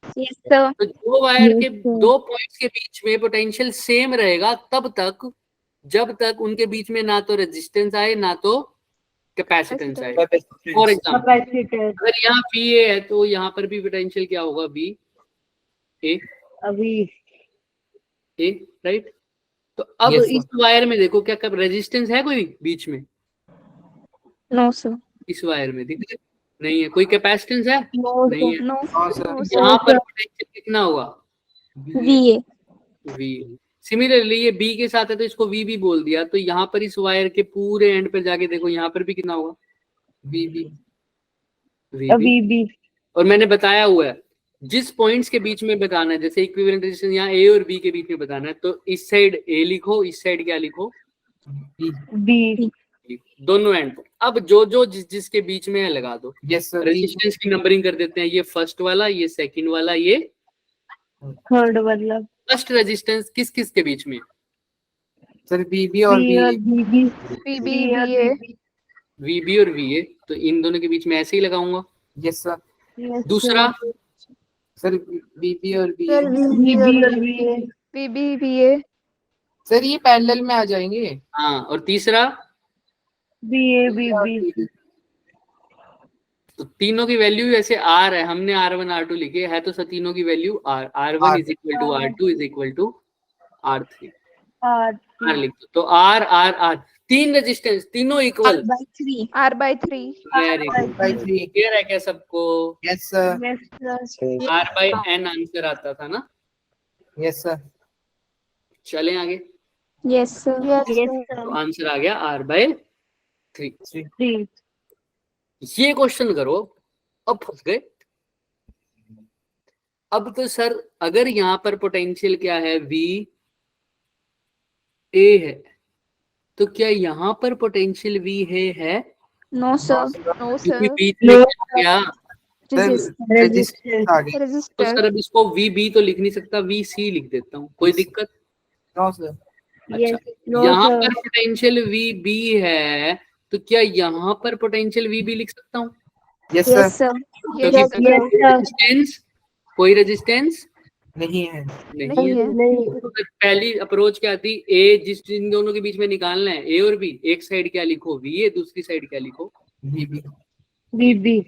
तो दो वायर के दो पॉइंट्स के बीच में पोटेंशियल सेम रहेगा तब तक जब तक उनके बीच में ना तो रेजिस्टेंस आए ना तो कैपेसिटेंस आए। फॉर एग्जाम्पल अगर यहाँ VA है तो यहाँ पर भी पोटेंशियल क्या होगा? VA right. तो अब इस वायर में देखो क्या कब रेजिस्टेंस है कोई बीच में? No sir. इस वायर में दिख नहीं है कोई कैपेसिटेंस है? नहीं है। यहाँ पर पोटेंशियल कितना होगा? VA। सिमिलरली ये B के साथ है तो इसको VB बोल दिया, तो यहाँ पर इस वायर के पूरे एंड पे जाके देखो यहाँ पर भी कितना होगा? VB। और मैंने बताया हुआ है जिस पॉइंट्स के बीच में बताना है, जैसे इक्विवेलेंट रेजिस्टेंस यहाँ A और B के बीच में बताना है, तो इस साइड A लिखो, इस साइड क्या लिखो? B। दोनों एंड। अब जो जो जिसके बीच में है लगा दो। Yes, sir. रेजिस्टेंस की नंबरिंग कर देते हैं, ये फर्स्ट वाला, ये सेकंड वाला, ये थर्ड वाला। फर्स्ट रेजिस्टेंस किस किस के बीच में? Sir, BB और बी और BA. बीबी। VB VA VB और VA, तो इन दोनों के बीच में ऐसे ही लगाऊंगा। Yes, sir. दूसरा Sir, BB और BA. सर बीबी और बीए। VB VA सर ये पैरेलल में आ जाएंगे। हाँ, और तीसरा बीए बीबी। तो तीनों की वैल्यू ऐसे R है, हमने R1 R2 लिखे है, तो सब तीनों की value R, R1 is equal to R2 is equal to R3, R लिख दो। तो R R R, तीन रेजिस्टेंस तीनों equal, R/3 very good. By 3. क्लियर है क्या सबको? Yes, sir. R by N answer आता था ना। Yes, sir. चलें आगे, यस सर तो आंसर आ गया R by 3। 3. ये क्वेश्चन करो, अब फंस गए। अब तो सर अगर यहाँ पर पोटेंशियल क्या है, V A है, तो क्या यहाँ पर पोटेंशियल V है? नो सर नो क्योंकि सर बीच में क्या, रेजिस्टेंस आ गए. तो रेजिस्टर सर अब इसको VB तो लिख नहीं सकता, VC लिख देता हूँ, कोई दिक्कत? No, sir. अच्छा, यहाँ पर पोटेंशियल VB है, तो क्या यहाँ पर पोटेंशियल VB लिख सकता हूँ? Yes, sir. यस सर क्योंकि रेजिस्टेंस, कोई रेजिस्टेंस नहीं है. नहीं है। तो पहली अप्रोच क्या थी, ए जिस इन दोनों के बीच में निकालना है, ए और बी, एक साइड क्या लिखो VA, दूसरी साइड क्या लिखो BB. बीबी।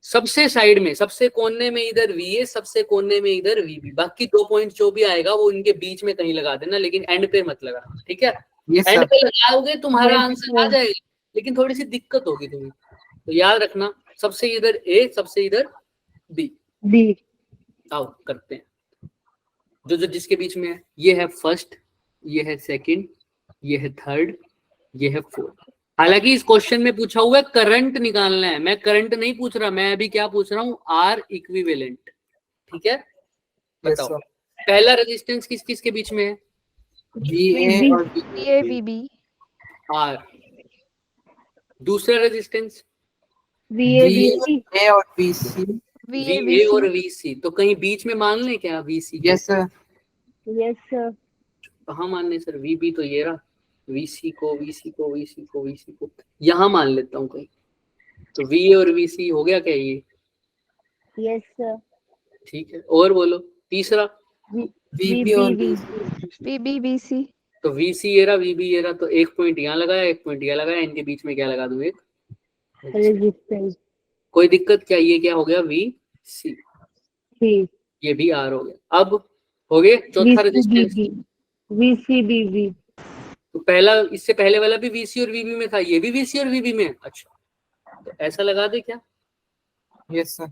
सबसे साइड में, सबसे कोने में इधर VA, सबसे कोने में इधर VB, बाकी 2 पॉइंट जो भी आएगा वो इनके बीच में कहीं लगा देना, लेकिन एंड पे मत लगा, ठीक है? Yes, and sir. पे लगाओगे तुम्हारा आंसर आ जाएगा, लेकिन थोड़ी सी दिक्कत होगी तुम्हें, तो याद रखना सबसे इधर A, सबसे इधर B। बी। आओ करते हैं, जो जो जिसके बीच में है, ये है फर्स्ट, ये है सेकंड, ये है थर्ड, ये है फोर्थ। हालांकि इस क्वेश्चन में पूछा हुआ है करंट निकालना है, मैं करंट नहीं पूछ रहा, मैं अभी क्या पूछ रहा हूँ, R इक्विवेलेंट, ठीक है? Yes, बताओ sir. पहला रेजिस्टेंस किस किस के बीच में है? BA और VA VB R। दूसरा रेजिस्टेंस बीए BA और BC. VA VA और VC VC, तो कहीं बीच में मान लें क्या VC? Yes, sir. Yes sir. कहाँ मान लें सर? VB तो ये रहा, VC को यहाँ मान लेता हूँ कहीं, तो VA और VC हो गया क्या ये? Yes sir. ठीक है, और बोलो तीसरा। BB और VB VC तो VC ये रहा, VB ये रहा, तो एक पॉइंट यहाँ लगाया, एक पॉइंट यहाँ लगाया, इनके बीच में क्या लगा दूं, एक रेजिस्टेंस। कोई दिक्कत क्या? ये क्या हो गया VC, ठीक। ये भी R हो गया। अब हो गए चौथा रेजिस्टेंस। VC बीबी। तो पहला, इससे पहले वाला भी VC और VB में था, ये भी VC और VB में। अच्छा, तो ऐसा लगा दे क्या? Yes, sir.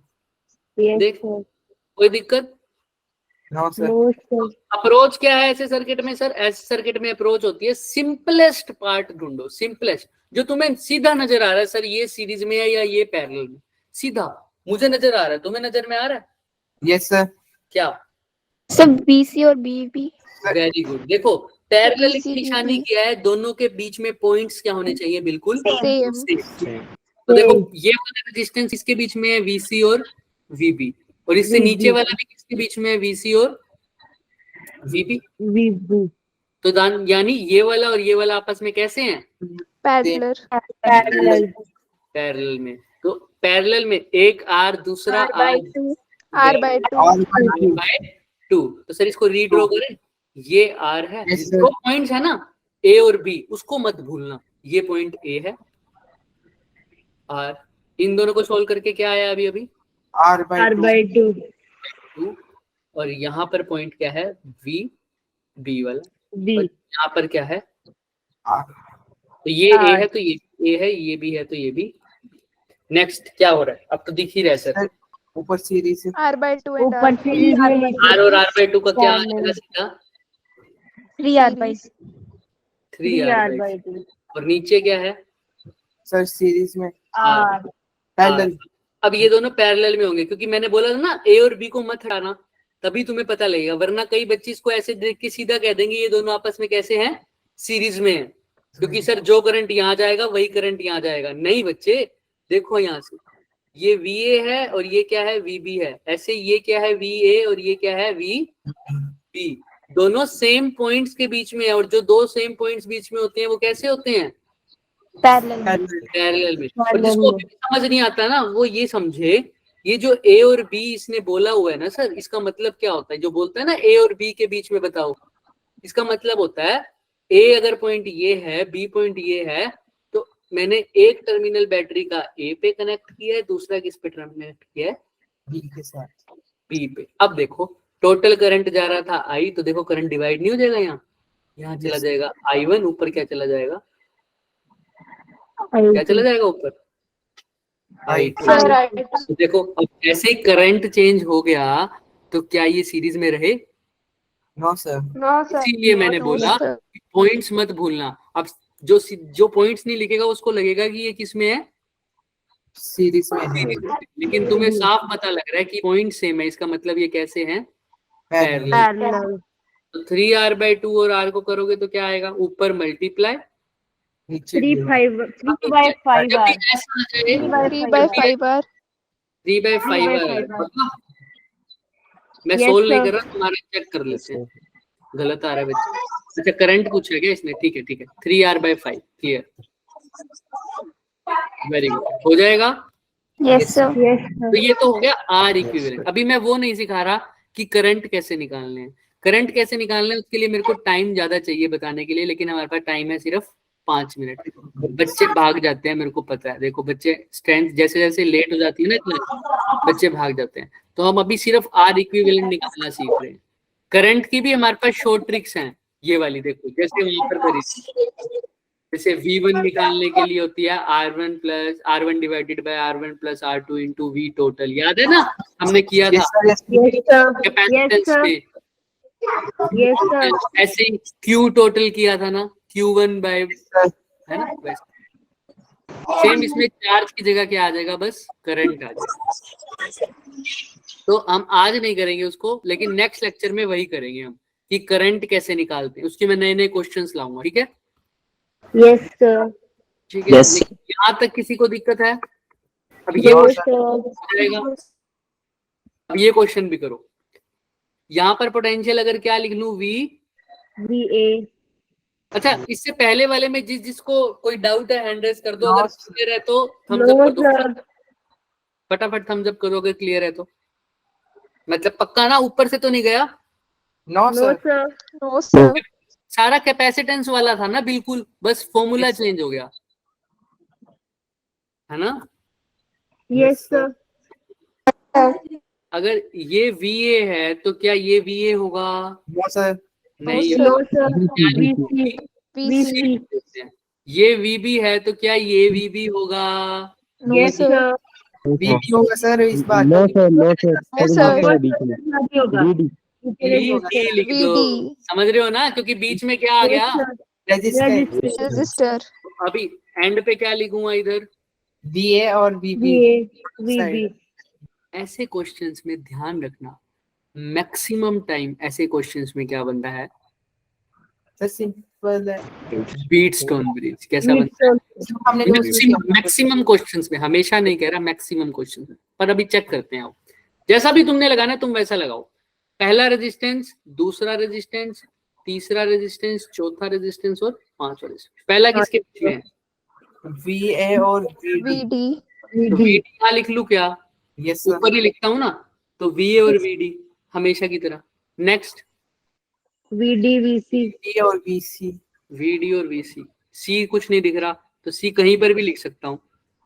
देख, कोई दिक्कत? No, sir. अप्रोच क्या है ऐसे सर्किट में सर? ऐसे सर्किट में अप्रोच होती है, सिंपलेस्ट पार्ट ढूंढो, सिंपलेस्ट जो तुम्हें सीधा नजर आ रहा है, सर ये सीरीज में है या ये पैरेलल में, सीधा मुझे नजर आ रहा है, तुम्हें नजर में आ रहा है Yes, sir. क्या? सब BC और BB वेरी गुड। देखो पैरेलल की BC निशानी क्या है, दोनों के बीच में पॉइंट्स क्या होने चाहिए, बिल्कुल सेम same। तो देखो ये वाला रेजिस्टेंस इसके बीच में है VC और VB, और इससे नीचे वाला भी किसके बीच में है, VC और VB। बीबी। तो यानी ये वाला और ये वाला आपस में कैसे हैं? पैरेलल पैरेलल में। तो पैरेलल में एक R, दूसरा R/2। तो सर इसको रीड्रॉ करें, ये R है, Yes, sir. दो पॉइंट्स है ना A और B, उसको मत भूलना, ये पॉइंट A है, R, इन दोनों को सोल्व करके क्या आया अभी अभी R/2। 2, और यहाँ पर पॉइंट क्या है B वाला, बी। और यहाँ पर क्या है R. तो ये A है, तो ये A है, ये भी है, तो ये भी। नेक्स्ट क्या हो रहा है, अब तो दिख ही रहा है सर, ऊपर सीरीज है. R/2 and ऊपर सीरीज में R और R/2 का क्या आएगा सीधा? 3R/2 3R/2, और नीचे क्या है सर सीरीज में R। पैरेलल. अब ये दोनों पैरेलल में होंगे, क्योंकि मैंने बोला था ना A और B को मत हटाना, तभी तुम्हें पता लगेगा, वरना कई बच्चे इसको ऐसे देख के सीधा कह देंगे ये दोनों आपस में कैसे हैं, सीरीज में है। क्योंकि सर जो करंट यहाँ जाएगा वही करंट यहाँ जाएगा। नहीं बच्चे, देखो यहाँ से ये VA है और ये क्या है VB है, ऐसे ये क्या है VA और ये क्या है VB, दोनों सेम पॉइंट्स के बीच में है। और जो दो सेम पॉइंट्स बीच में होते हैं वो कैसे होते हैं? पैरेलल में। और जिसको अभी भी समझ नहीं आता ना वो ये समझे, ये जो A और B इसने बोला हुआ है ना सर, इसका मतलब क्या होता है? जो बोलता है ना A और B के बीच में बताओ, इसका मतलब होता है A अगर पॉइंट ये है, B पॉइंट ये है, तो मैंने एक टर्मिनल बैटरी का A पे कनेक्ट किया है, दूसरा किस पे कनेक्ट किया है? बी के साथ, B पे। अब देखो टोटल करंट जा रहा था I, तो देखो करंट डिवाइड नहीं हो जाएगा, यहाँ चला जाएगा I1, ऊपर क्या चला जाएगा? क्या चला जाएगा ऊपर? I2। तो देखो अब ऐसे ही करंट चेंज हो गया तो क्या ये सीरीज में रहे? नो सर, इसीलिए मैंने बोला पॉइंट्स मत भूलना। अब जो पॉइंट्स नहीं लिखेगा उसको लगेगा कि ये किस में है? सीरीज में है। लेकिन तुम्हें साफ पता लग रहा है कि पॉइंट सेम है, इसका मतलब ये कैसे हैं? पैरेलल। पैरेलल। तो 3R/2 और R को करोगे तो क्या आएगा? ऊपर मल्टीप्लाई, नीचे 3/5 जब भी R। ऐसा आ जाए 3/5R 3/5R। मैं Yes, सोल्व नहीं sir. कर रहा, तुम्हारा चेक कर लेते हैं, गलत आ रहा है बच्चे। अच्छा करंट पूछा गया इसने, ठीक है 3R/5 क्लियर, वेरी गुड, हो जाएगा। यस सर तो ये तो हो गया R इक्विवेलेंट। अभी मैं वो नहीं सिखा रहा कि करंट कैसे निकालने हैं। करंट कैसे निकालना है उसके लिए मेरे को टाइम ज्यादा चाहिए बताने के लिए, लेकिन हमारे पास टाइम है सिर्फ 5 मिनट। बच्चे भाग जाते हैं, मेरे को पता है। देखो बच्चे स्ट्रेंथ जैसे जैसे लेट हो जाती है ना इतना, बच्चे भाग जाते हैं। तो हम अभी सिर्फ R इक्विवेलेंट निकालना सीख रहे हैं। करंट की भी हमारे पास शॉर्ट ट्रिक्स हैं, ये वाली देखो, जैसे वहां पर करी थी। जैसे V1 निकालने के लिए होती है R1 divided by R1 plus R2 into V total, याद है ना हमने किया था कैपेसिटेंस पे। ऐसे ही Q टोटल किया था ना, Q1 बाय, है ना वैसे। सेम इसमें चार्ज की जगह क्या आ जाएगा? बस करंट आ जाएगा। तो हम आज नहीं करेंगे उसको, लेकिन नेक्स्ट लेक्चर में वही करेंगे हम कि करंट कैसे निकालते हैं। उसके मैं नए नए क्वेश्चंस लाऊंगा, ठीक है? Yes sir. ठीक है। यहाँ तक किसी को दिक्कत है? अब ये जाएगा। अब ये क्वेश्चन भी करो। यहाँ पर पोटेंशियल अगर क्या लिख लूं? VA। अच्छा इससे पहले वाले में जिसको कोई डाउट है हैंड रेज कर दो, अगर क्लियर है तो थम्स अप कर दो, फटाफट थम्स अप करो अगर क्लियर है तो। मतलब पक्का ना, ऊपर से तो नहीं गया? नो सर, नो सर सारा कैपेसिटेंस वाला था ना बिल्कुल, बस फॉर्मूला चेंज हो गया है ना? Yes sir. अगर ये VA है तो क्या ये VA होगा? नो सर, नहीं नो होगा। VC ये VB है तो क्या ये VB होगा? नो सर VB होगा सर इस बार। No sir, no sir, no sir VD लिख दो, VD समझ रहे हो ना? क्योंकि बीच में क्या आ गया? Resistance register. अभी एंड पे क्या लिखूंगा इधर? VA और VB। VB। ऐसे क्वेश्चंस में ध्यान रखना, मैक्सिमम टाइम ऐसे क्वेश्चंस में क्या बनता है? सर सिंपल है। बीटस्टोन ब्रिज कैसा बनता है? हमने मैक्सिमम क्वेश्चंस में, हमेशा नहीं कह रहा, मैक्सिमम क्वेश्चंस में। पर अभी चेक करते हैं, आओ जैसा भी तुमने लगाना है तुम वैसा लगाओ। पहला रेजिस्टेंस, दूसरा रेजिस्टेंस, तीसरा रेजिस्टेंस, चौथा रेजिस्टेंस और पांचवा रेजिस्टेंस। पहला किसके बीच में है? VA और VD तो VD यहाँ लिख लूं क्या? यस सर, ऊपर ही लिखता हूँ ना, तो VA और VD हमेशा की तरह। Next VD VC। VA और VC। VD और VC। C कुछ नहीं दिख रहा तो C कहीं पर भी लिख सकता हूँ,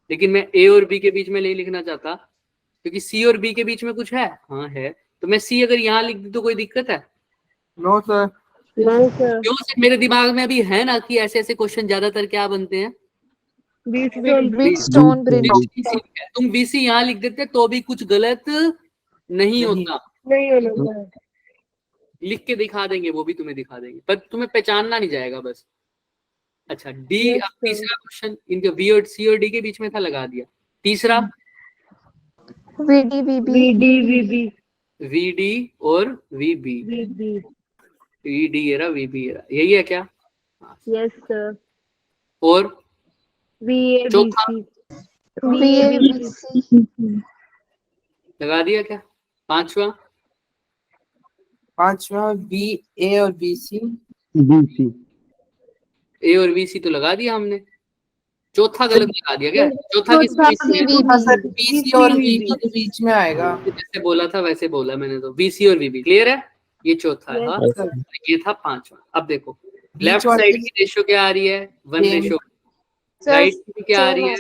लेकिन मैं A और B के बीच में नहीं लिखना चाहता क्योंकि C और B के बीच में कुछ है। हाँ है, तो मैं C अगर यहाँ लिख दूं तो कोई दिक्कत है? No sir, no sir. क्यों? मेरे दिमाग में अभी है ना कि ऐसे ऐसे क्वेश्चन ज्यादातर क्या बनते हैं? बीटस्टोन ब्रिज। तुम VC यहाँ लिख देते तो भी कुछ गलत नहीं होता। नहीं होना। लिख के दिखा देंगे, वो भी तुम्हें दिखा देंगे, पर तुम्हें पहचानना नहीं जाएगा बस। अच्छा D, अब तीसरा क्वेश्चन इनके V और C और D के बीच में था, लगा दिया। तीसरा VD VB VD और VB। VD era VB era, यही है क्या? Yes sir. और VA चौथा BC VABC लगा दिया क्या? पांचवा पांचवा बी ए और बी सी। BC ए और बी सी तो लगा दिया हमने, चौथा गलत लगा दिया क्या? चौथा किस चौथा बीच में? हाँ सर, बी सी और वी बी के बीच में आएगा। जैसे बोला था वैसे बोला मैंने, तो बी सी और वी बी। क्लियर है? ये चौथा है। हाँ, सर, ये था पांचवा। अब देखो बीच लेफ्ट वाले साइड की रेशियो क्या आ रही है? 1 Same. रेशियो। सर राइट की क्या आ रही है?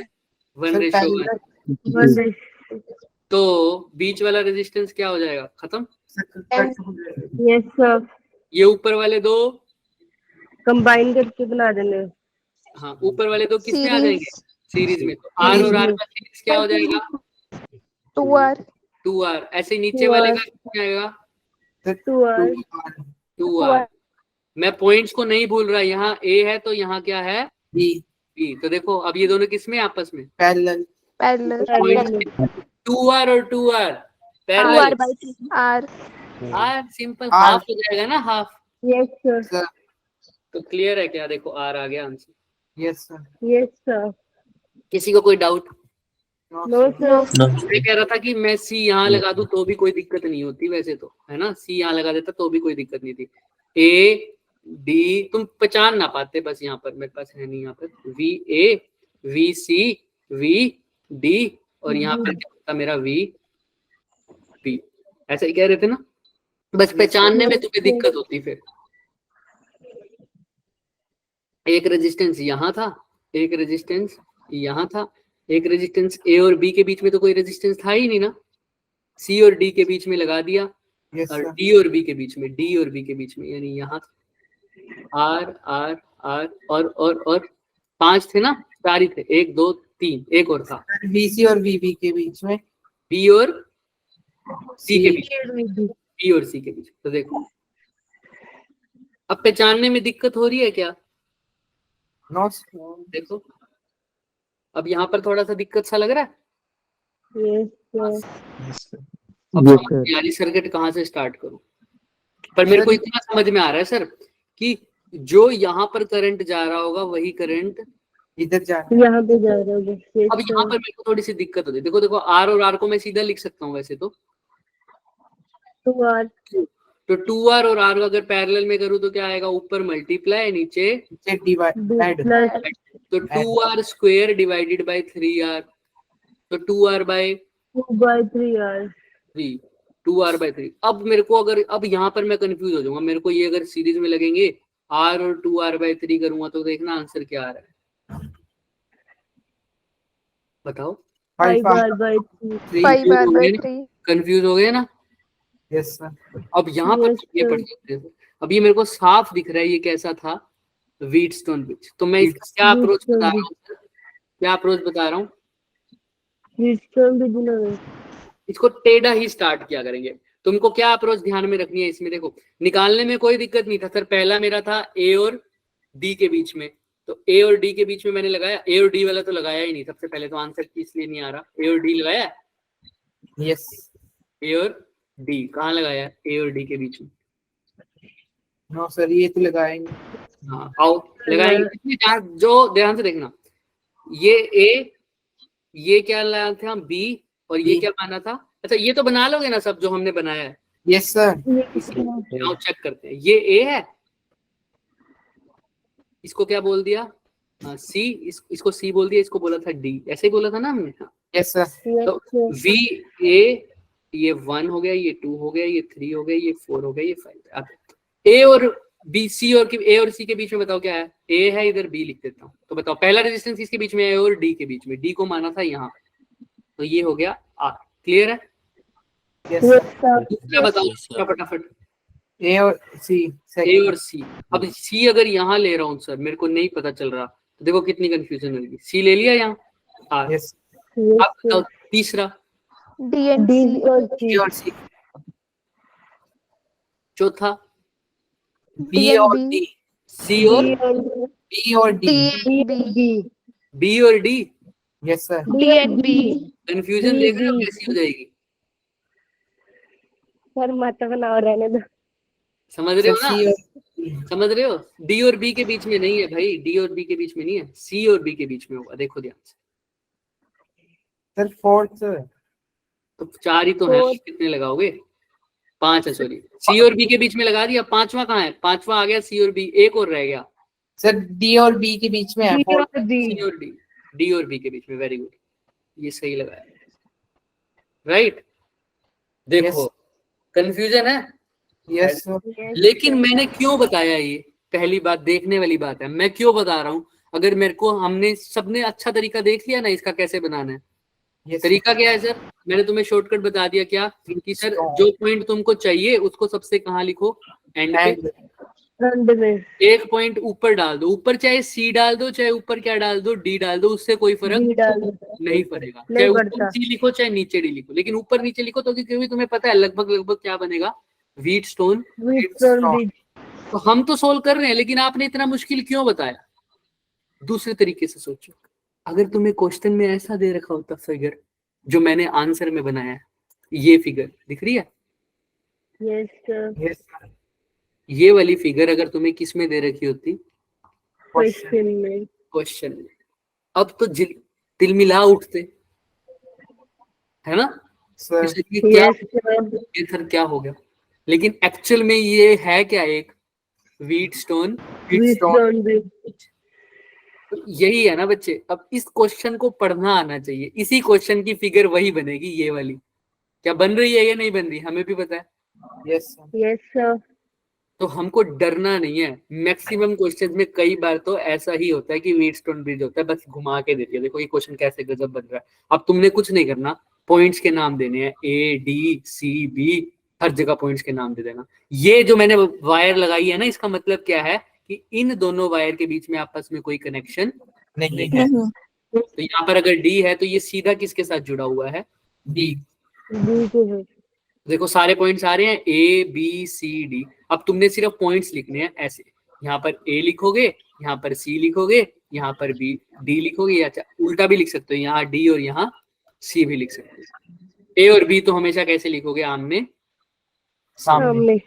1 सर रेशियो 1। पहले तो बीच वाला रेजिस्टेंस क्या हो जाएगा? खत्म। कट हो जाएगा। यस सर, ये ऊपर वाले दो, कंबाइन करके बना देने। हाँ ऊपर वाले दो किस में आ जाएंगे? सीरीज सीरीज में। तो आर और आर का सीरीज क्या हो जाएगा? 2R 2R। ऐसे ही नीचे वाले का क्या आएगा? 2R 2R। मैं पॉइंट्स को नहीं भूल रहा, यहाँ A है तो यहाँ क्या है? B B। तो देखो अब ये दोनों किस में आपस में? पैरेलल। पैरेलल Points 2R और 2R parallel. R R simple, R। Half हो जाएगा ना, हाफ। यस सर, सर तो क्लियर है क्या? देखो R आ गया answer. Yes sir. Yes sir, किसी को कोई डाउट? नो सर, मैं कह रहा था कि मैं C यहाँ लगा दूं तो भी कोई दिक्कत नहीं होती वैसे तो, है ना? C यहाँ लगा देता तो भी कोई दिक्कत नहीं थी। A D तुम पहचान ना पाते, बस यहाँ पर मेरे पास है नहीं, यहाँ पर V A V C V D और यहाँ पर क्या होता मेरा V B। ऐसा ही कह रहे थे ना? बस पहचानने में तुम्हें दिक्कत होती। फिर एक रेजिस्टेंस यहाँ था, एक रेजिस्टेंस यहाँ था, एक रेजिस्टेंस ए और बी के बीच में तो कोई रेजिस्टेंस था ही नहीं ना, सी और डी के बीच में लगा दिया, यस और सर। डी और बी के बीच में, डी और बी के बीच में, यानी यहाँ आर आर आर और 5 थे ना? 4 ही थे, 1 2 3, एक और था बी सी और वी बी के बीच में। बी और सी के बीच, बी और सी के बीच। तो देखो अब पहचानने में दिक्कत हो रही है क्या? नो देखो अब यहाँ पर थोड़ा सा दिक्कत सा लग रहा है। यस सर, अब Yes, sir. यारी सर्किट कहाँ से स्टार्ट करूं? पर मेरे को इतना समझ में आ रहा है सर कि जो यहाँ पर करंट जा रहा होगा वही करंट इधर जा यहाँ पे जा रहा हूँ। अब यहाँ पर मेरे को थोड़ी सी दिक्कत होती है। देखो देखो आर और आर को मैं सीधा लिख सकता हूँ वैसे तो 2R तो 2R और R अगर पैरेलल में करूँ तो क्या आएगा? ऊपर मल्टीप्लाई, नीचे डिवाइड। प्लस तो 2R square divided by 3R, तो 2R bye 2/3R 3, 2R bye 3। अब मेरे को अगर अब यहाँ पर मैं कंफ्यूज हो जाऊंगा, मेरे को ये अगर सीरीज में लगेंगे R और 2R बाय 3 करूंगा तो देखना आंसर क्या आ रहा है, बताओ। 5R/3 5R/3 कंफ्यूज हो गए ना? Yes sir. अब यहाँ पर Yes, ये sir. पढ़ सकते हैं। अब ये मेरे को साफ दिख रहा है ये कैसा था, व्हीटस्टोन ब्रिज। तो मैं इसका क्या अप्रोच Wheatstone बता रहा हूँ? क्या अप्रोच बता रहा हूँ? Wheatstone भी बनाओ। इसको टेढ़ा ही स्टार्ट किया करेंगे। तुमको क्या अप्रोच ध्यान में रखनी है इसमें? देखो निकालने में कोई दिक्कत नहीं था सर। पहला मेरा था ए और डी के बीच में, तो ए और डी के बीच में मैंने लगाया, ए और डी वाला तो लगाया ही नहीं सबसे पहले, तो आंसर इसलिए नहीं आ रहा। ए और डी लगाया, यस। ए और डी कहाँ लगाया? ए और डी के बीच में। नो सर, ये तो लगाएंगे। हाँ आओ लगाएंगे। जो ध्यान से देखना, ये ए, ये क्या लाया था? बी, और ये B. क्या माना था? अच्छा ये तो बना लोगे ना सब जो हमने बनाया है? Yes sir. आओ चेक करते हैं। ये ए है, इसको क्या बोल दिया? सी, इसको सी बोल दिया, इसको बोला था डी, ऐसे ही बोला था ना हमने? हाँ। Yes sir. तो वी ए, ये 1 हो गया, ये 2 हो गया, ये 3 हो गया, ये 4 हो गया, ये 5। अब ए और बी, सी और ए और सी के बीच में बताओ क्या है? ए है, इधर बी लिख देता हूँ। तो बताओ पहला रेजिस्टेंस किसके बीच में है? ए और डी के बीच में। डी को माना था यहाँ, तो ये हो गया आर। क्लियर है? यस दूसरा बताओ दूसरा फटाफट। ए और सी। ए और सी। अब सी अगर यहाँ ले रहा हूँ सर, मेरे को नहीं पता चल रहा, तो देखो कितनी कंफ्यूजन होगी। सी ले लिया यहाँ, आर। यस। अब बताओ तीसरा, D and D C और बी C और सी। चौथा बी and और B. डी। सी और बी और D. D and B B और D. Yes sir. D and B confusion देख रहे हो कैसी हो जाएगी? सर मत बनाओ, रहने दो। समझ रहे सर हो ना? C और D। समझ रहे हो? डी और बी के बीच में नहीं है भाई, डी और बी के बीच में नहीं है, सी और बी के बीच में होगा, देखो ध्यान से। Sir fourth. तो 4 ही तो है, Fourth। कितने लगाओगे? 5 है, सॉरी, सी और बी के बीच में लगा दिया। 5वां कहाँ है? 5वां आ गया सी और बी, एक और रह गया, सर D और B के बीच में है D फोर्थ। और B। सी और डी, डी और बी के बीच में। वेरी गुड, ये सही लगाया, राइट। देखो कंफ्यूजन है, यस सर। Yes, लेकिन sir. मैंने क्यों बताया ये? पहली बात देखने वाली बात है, मैं क्यों बता रहा हूँ? अगर मेरे को, हमने सबने अच्छा तरीका देख लिया ना इसका कैसे बनाना है। यस तरीका क्या है सर? मैंने तुम्हें शॉर्टकट बता दिया, क्या कि सर जो पॉइंट तुमको चाहिए उसको सबसे कहाँ लिखो? एंड पे। एंड Front में एक पॉइंट ऊपर डाल दो, ऊपर चाहे सी डाल दो, चाहे ऊपर क्या डाल दो, डी डाल दो, उससे कोई फर्क D डाल दो। नहीं पड़ेगा। नहीं चाहे ऊपर पड़ता। सी लिखो चाहे नीचे डी लिखो, लेकिन ऊपर नीचे लिखो तो क्योंकि तुम्हें पता है लगभग लगभग क्या बनेगा, व्हीट स्टोन। Wheatstone bridge। तो हम तो सोल्व कर रहे हैं, लेकिन आपने इतना मुश्किल क्यों बताया? दूसरे तरीके से सोचो, अगर तुम्हें क्वेश्चन में ऐसा दे रखा होता फिगर जो मैंने आंसर में बनाया है, ये फिगर दिख रही है, Yes, sir. यस ये वाली फिगर अगर तुम्हें किस में दे रखी होती? Question में। क्वेश्चन में, अब तो तिलमिला उठते, है ना? सर। कि सर ये क्या, Yes, sir. ये सर क्या हो गया? लेकिन एक्चुअल में ये है क्या? एक व्हीट स्टोन। Wheatstone bridge। तो यही है ना बच्चे, अब इस क्वेश्चन को पढ़ना आना चाहिए, इसी क्वेश्चन की फिगर वही बनेगी, ये वाली। क्या बन रही है या नहीं बन रही, हमें भी पता है। Yes sir. Yes, sir. तो हमको डरना नहीं है। मैक्सिमम क्वेश्चंस में कई बार तो ऐसा ही होता है कि व्हीटस्टोन ब्रिज होता है, बस घुमा के देती है, देखो ये क्वेश्चन कैसे गजब बन रहा है। अब तुमने कुछ नहीं करना, पॉइंट्स के नाम देने हैं, ए डी सी बी, हर जगह पॉइंट्स के नाम दे देना। ये जो मैंने वायर लगाई है ना, इसका मतलब क्या है कि इन दोनों वायर के बीच में आपस में कोई कनेक्शन नहीं है। नहीं। तो यहाँ पर अगर डी है तो ये सीधा किसके साथ जुड़ा हुआ है? डी। D के है। देखो सारे पॉइंट्स आ रहे हैं, ए बी सी डी। अब तुमने सिर्फ पॉइंट्स लिखने हैं ऐसे, यहाँ पर ए लिखोगे, यहाँ पर सी लिखोगे, यहाँ पर बी डी लिखोगे, या उल्टा भी लिख सकते हो, यहाँ डी और यहाँ सी भी लिख सकते हो। ए और बी तो हमेशा कैसे लिखोगे? आमने सामने। सामने।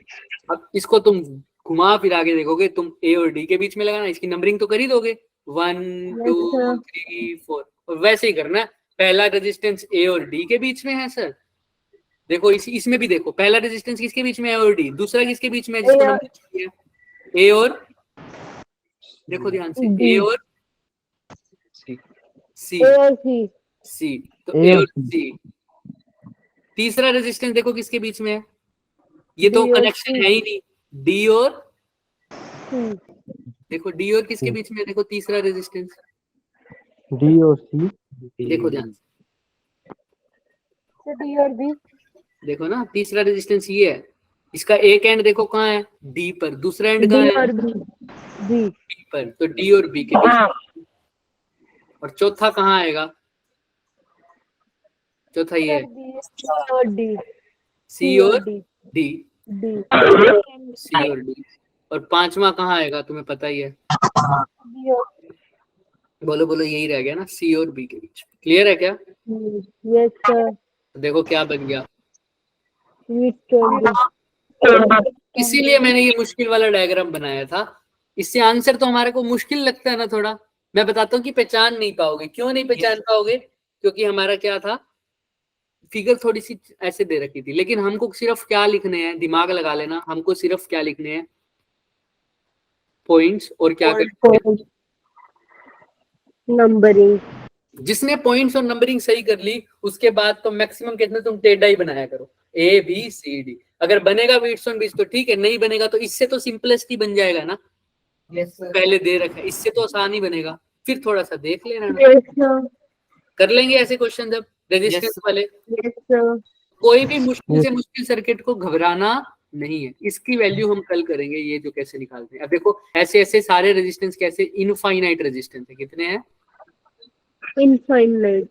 अब इसको तुम घुमा फिरा के देखोगे, तुम ए और डी के बीच में लगाना, इसकी नंबरिंग तो कर ही दोगे, 1 2 3 4, और वैसे ही करना। पहला रेजिस्टेंस ए और डी के बीच में है सर, देखो इसमें भी देखो, पहला रेजिस्टेंस किसके बीच में है? और डी। दूसरा किसके बीच में है जिसको नंबर चाहिए? ए और, देखो ध्यान से, ए और सी, A और C। सी, तो ए और सी। तीसरा रेजिस्टेंस देखो किसके बीच में है? ये तो D और कनेक्शन C। है ही नहीं, डी और, C। देखो डी और किसके बीच में है? देखो तीसरा रेजिस्टेंस, डी और सी। देखो ध्यान से, तो D और B। देखो ना, तीसरा रेजिस्टेंस ये है, इसका एक एंड देखो कहाँ है? डी पर, दूसरा एंड D कहाँ है? और B। B। डी पर, तो डी और बी के बीच। और चौथा कहाँ आएगा? चौथा ये है, C और D। सी और D। D, D। सी और डी। और पांचवा कहाँ आएगा? तुम्हें पता ही है, B और बोलो बोलो, यही रह गया ना, सी और बी के बीच। क्लियर है क्या? Yes, sir. देखो क्या बन गया। Wheatstone bridge। इसीलिए मैंने ये मुश्किल वाला डायग्राम बनाया था। इससे आंसर तो हमारे को मुश्किल लगता है ना थोड़ा। मैं बताता हूँ कि पहचान नहीं पाओगे। क्यों नहीं पहचान पाओगे? क्योंकि हमारा क्या था, फिगर थोड़ी सी ऐसे दे रखी थी, लेकिन हमको सिर्फ क्या लिखने हैं, दिमाग लगा लेना, हमको सिर्फ क्या लिखने हैं? पॉइंट्स। और क्या करना? नंबरिंग। जिसने पॉइंट्स और नंबरिंग सही कर ली, उसके बाद तो मैक्सिमम कितने तुम टेढ़ा ही बनाया करो, ए बी सी डी। अगर बनेगा व्हीटस्टोन ब्रिज तो ठीक है, नहीं बनेगा तो इससे तो सिंपलेस्ट ही बन जाएगा ना, यस सर। पहले दे रखा है, इससे तो आसान ही बनेगा। फिर थोड़ा सा देख लेना ना। Yes, sir. कर लेंगे ऐसे क्वेश्चन जब रेजिस्टेंस Yes. वाले। Yes, sir. कोई भी मुश्किल से मुश्किल सर्किट को घबराना नहीं है, इसकी वैल्यू हम कल करेंगे, ये जो कैसे निकालते हैं। अब देखो ऐसे ऐसे सारे रेजिस्टेंस कैसे, इनफाइनाइट रेजिस्टेंस है, कितने हैं? Infinite।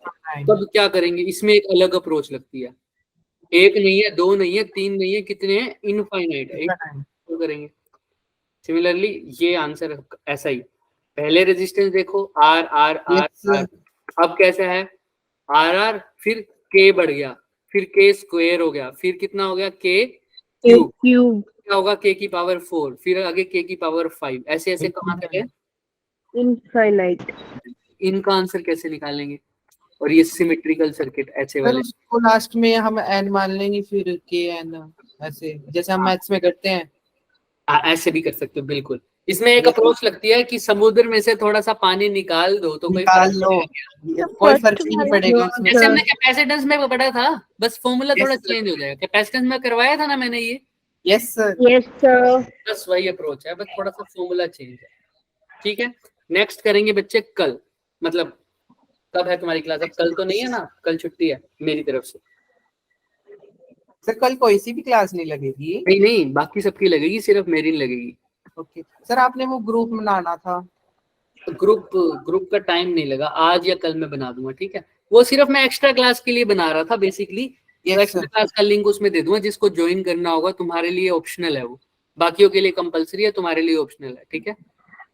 तब क्या करेंगे, इसमें एक अलग अप्रोच लगती है, एक नहीं है, दो नहीं है, तीन नहीं है, कितने हैं? इनफाइनाइट है। एक तो करेंगे। सिमिलरली ये आंसर ऐसा ही, पहले रेजिस्टेंस देखो R R R Yes, R, अब कैसा है? आर आर, फिर के बढ़ गया, फिर के स्क्वायर हो गया, फिर कितना हो गया? के क्यूब। Cube। क्या होगा k की पावर 4, फिर आगे k की पावर 5, ऐसे ऐसे कहाँ करें? Infinite. इनका आंसर कैसे निकालेंगे? और ये सिमेट्रिकल सर्किट ऐसे सर वाले, उसको लास्ट में हम n मान लेंगे, फिर k n ऐसे जैसे हम मैथ्स में करते हैं। ऐसे भी कर सकते हो बिल्कुल। इसमें एक अप्रोच लगती है कि समुद्र में से थोड़ा सा पानी निकाल दो तो कोई निकाल फर्क लो, नहीं पड़ेगा। कोई फर्क नहीं पड़ेगा No, उसमें। जैसे sir. हमने कैपेसिटेंस में पढ़ा था, बस फॉर्मूला Yes, थोड़ा sir. चेंज हो जाएगा। कैपेसिटेंस में करवाया था ना मैंने ये, यस सर। Yes, sir. बस वही अप्रोच है, बस थोड़ा सा फॉर्मूला चेंज है। ठीक है, नेक्स्ट करेंगे बच्चे कल, मतलब कब है तुम्हारी क्लास? अब कल तो नहीं है ना, कल छुट्टी है मेरी तरफ से। सर कल कोई सी भी क्लास नहीं लगेगी? नहीं नहीं, बाकी सबकी लगेगी, सिर्फ मेरी नहीं लगेगी। ओके सर, आपने वो ग्रुप बनाना था। ग्रुप का टाइम नहीं लगा, आज या कल मैं बना दूंगा। ठीक है, वो सिर्फ मैं एक्स्ट्रा क्लास के लिए बना रहा था बेसिकली। एक्स्ट्रा क्लास का लिंक उसमें दे दूंगा, जिसको ज्वाइन करना होगा। तुम्हारे लिए ऑप्शनल है वो, बाकियों के लिए कंपलसरी है, तुम्हारे लिए ऑप्शनल है। ठीक है,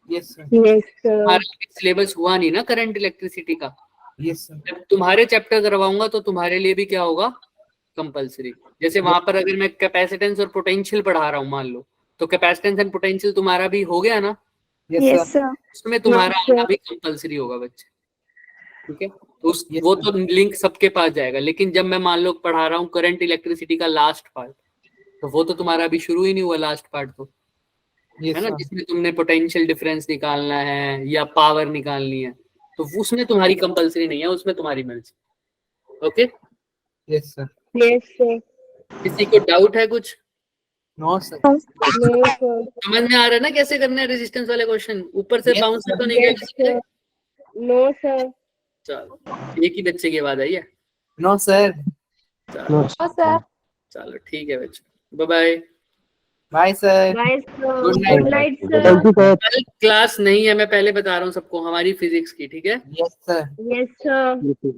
यस सर। Yes, sir. तुम्हारा सिलेबस हुआ नहीं ना करंट इलेक्ट्रिसिटी का, यस सर। जब तुम्हारे चैप्टर करवाऊंगा तो तुम्हारे लिए भी क्या होगा, कंपलसरी। जैसे वहां पर अगर मैं कैपेसिटेंस और पोटेंशियल पढ़ा रहा हूँ मान लो, तो कैपेसिटेंस एंड पोटेंशियल तुम्हारा भी हो गया ना, यस Yes, सर। sir. उसमें तुम्हारा अच्छा। आना भी कंपलसरी होगा बच्चे। ठीक है, तो वो तो लिंक सबके पास जाएगा। लेकिन जब मैं मान लो पढ़ा रहा हूँ करंट इलेक्ट्रिसिटी का लास्ट पार्ट, तो वो तो तुम्हारा अभी शुरू ही नहीं हुआ लास्ट पार्ट तो, है ना, जिसमें तुमने पोटेंशियल डिफरेंस निकालना है या पावर निकालनी है, तो उसमें तुम्हारी कंपलसरी नहीं है, उसमें तुम्हारी मर्जी। Okay, yes sir. Yes, sir. किसी को डाउट है कुछ? No sir. No, sir. समझ में आ रहा है ना कैसे करना है रेजिस्टेंस वाले क्वेश्चन? ऊपर से Yes, बाउंस sir. तो नहीं गया Yes, किसी के? sir. No, sir. चलो, एक ही बच्चे की आवाज आई है। No sir. चलो No, sir. चलो, ठीक है बच्चे, bye bye. Bye sir. Bye, sir. Good night. Good night, sir. Thank you, sir. कल क्लास नहीं है, मैं पहले बता रहा हूँ सबको, हमारी फिजिक्स की। ठीक है, yes sir. Yes, sir. You too.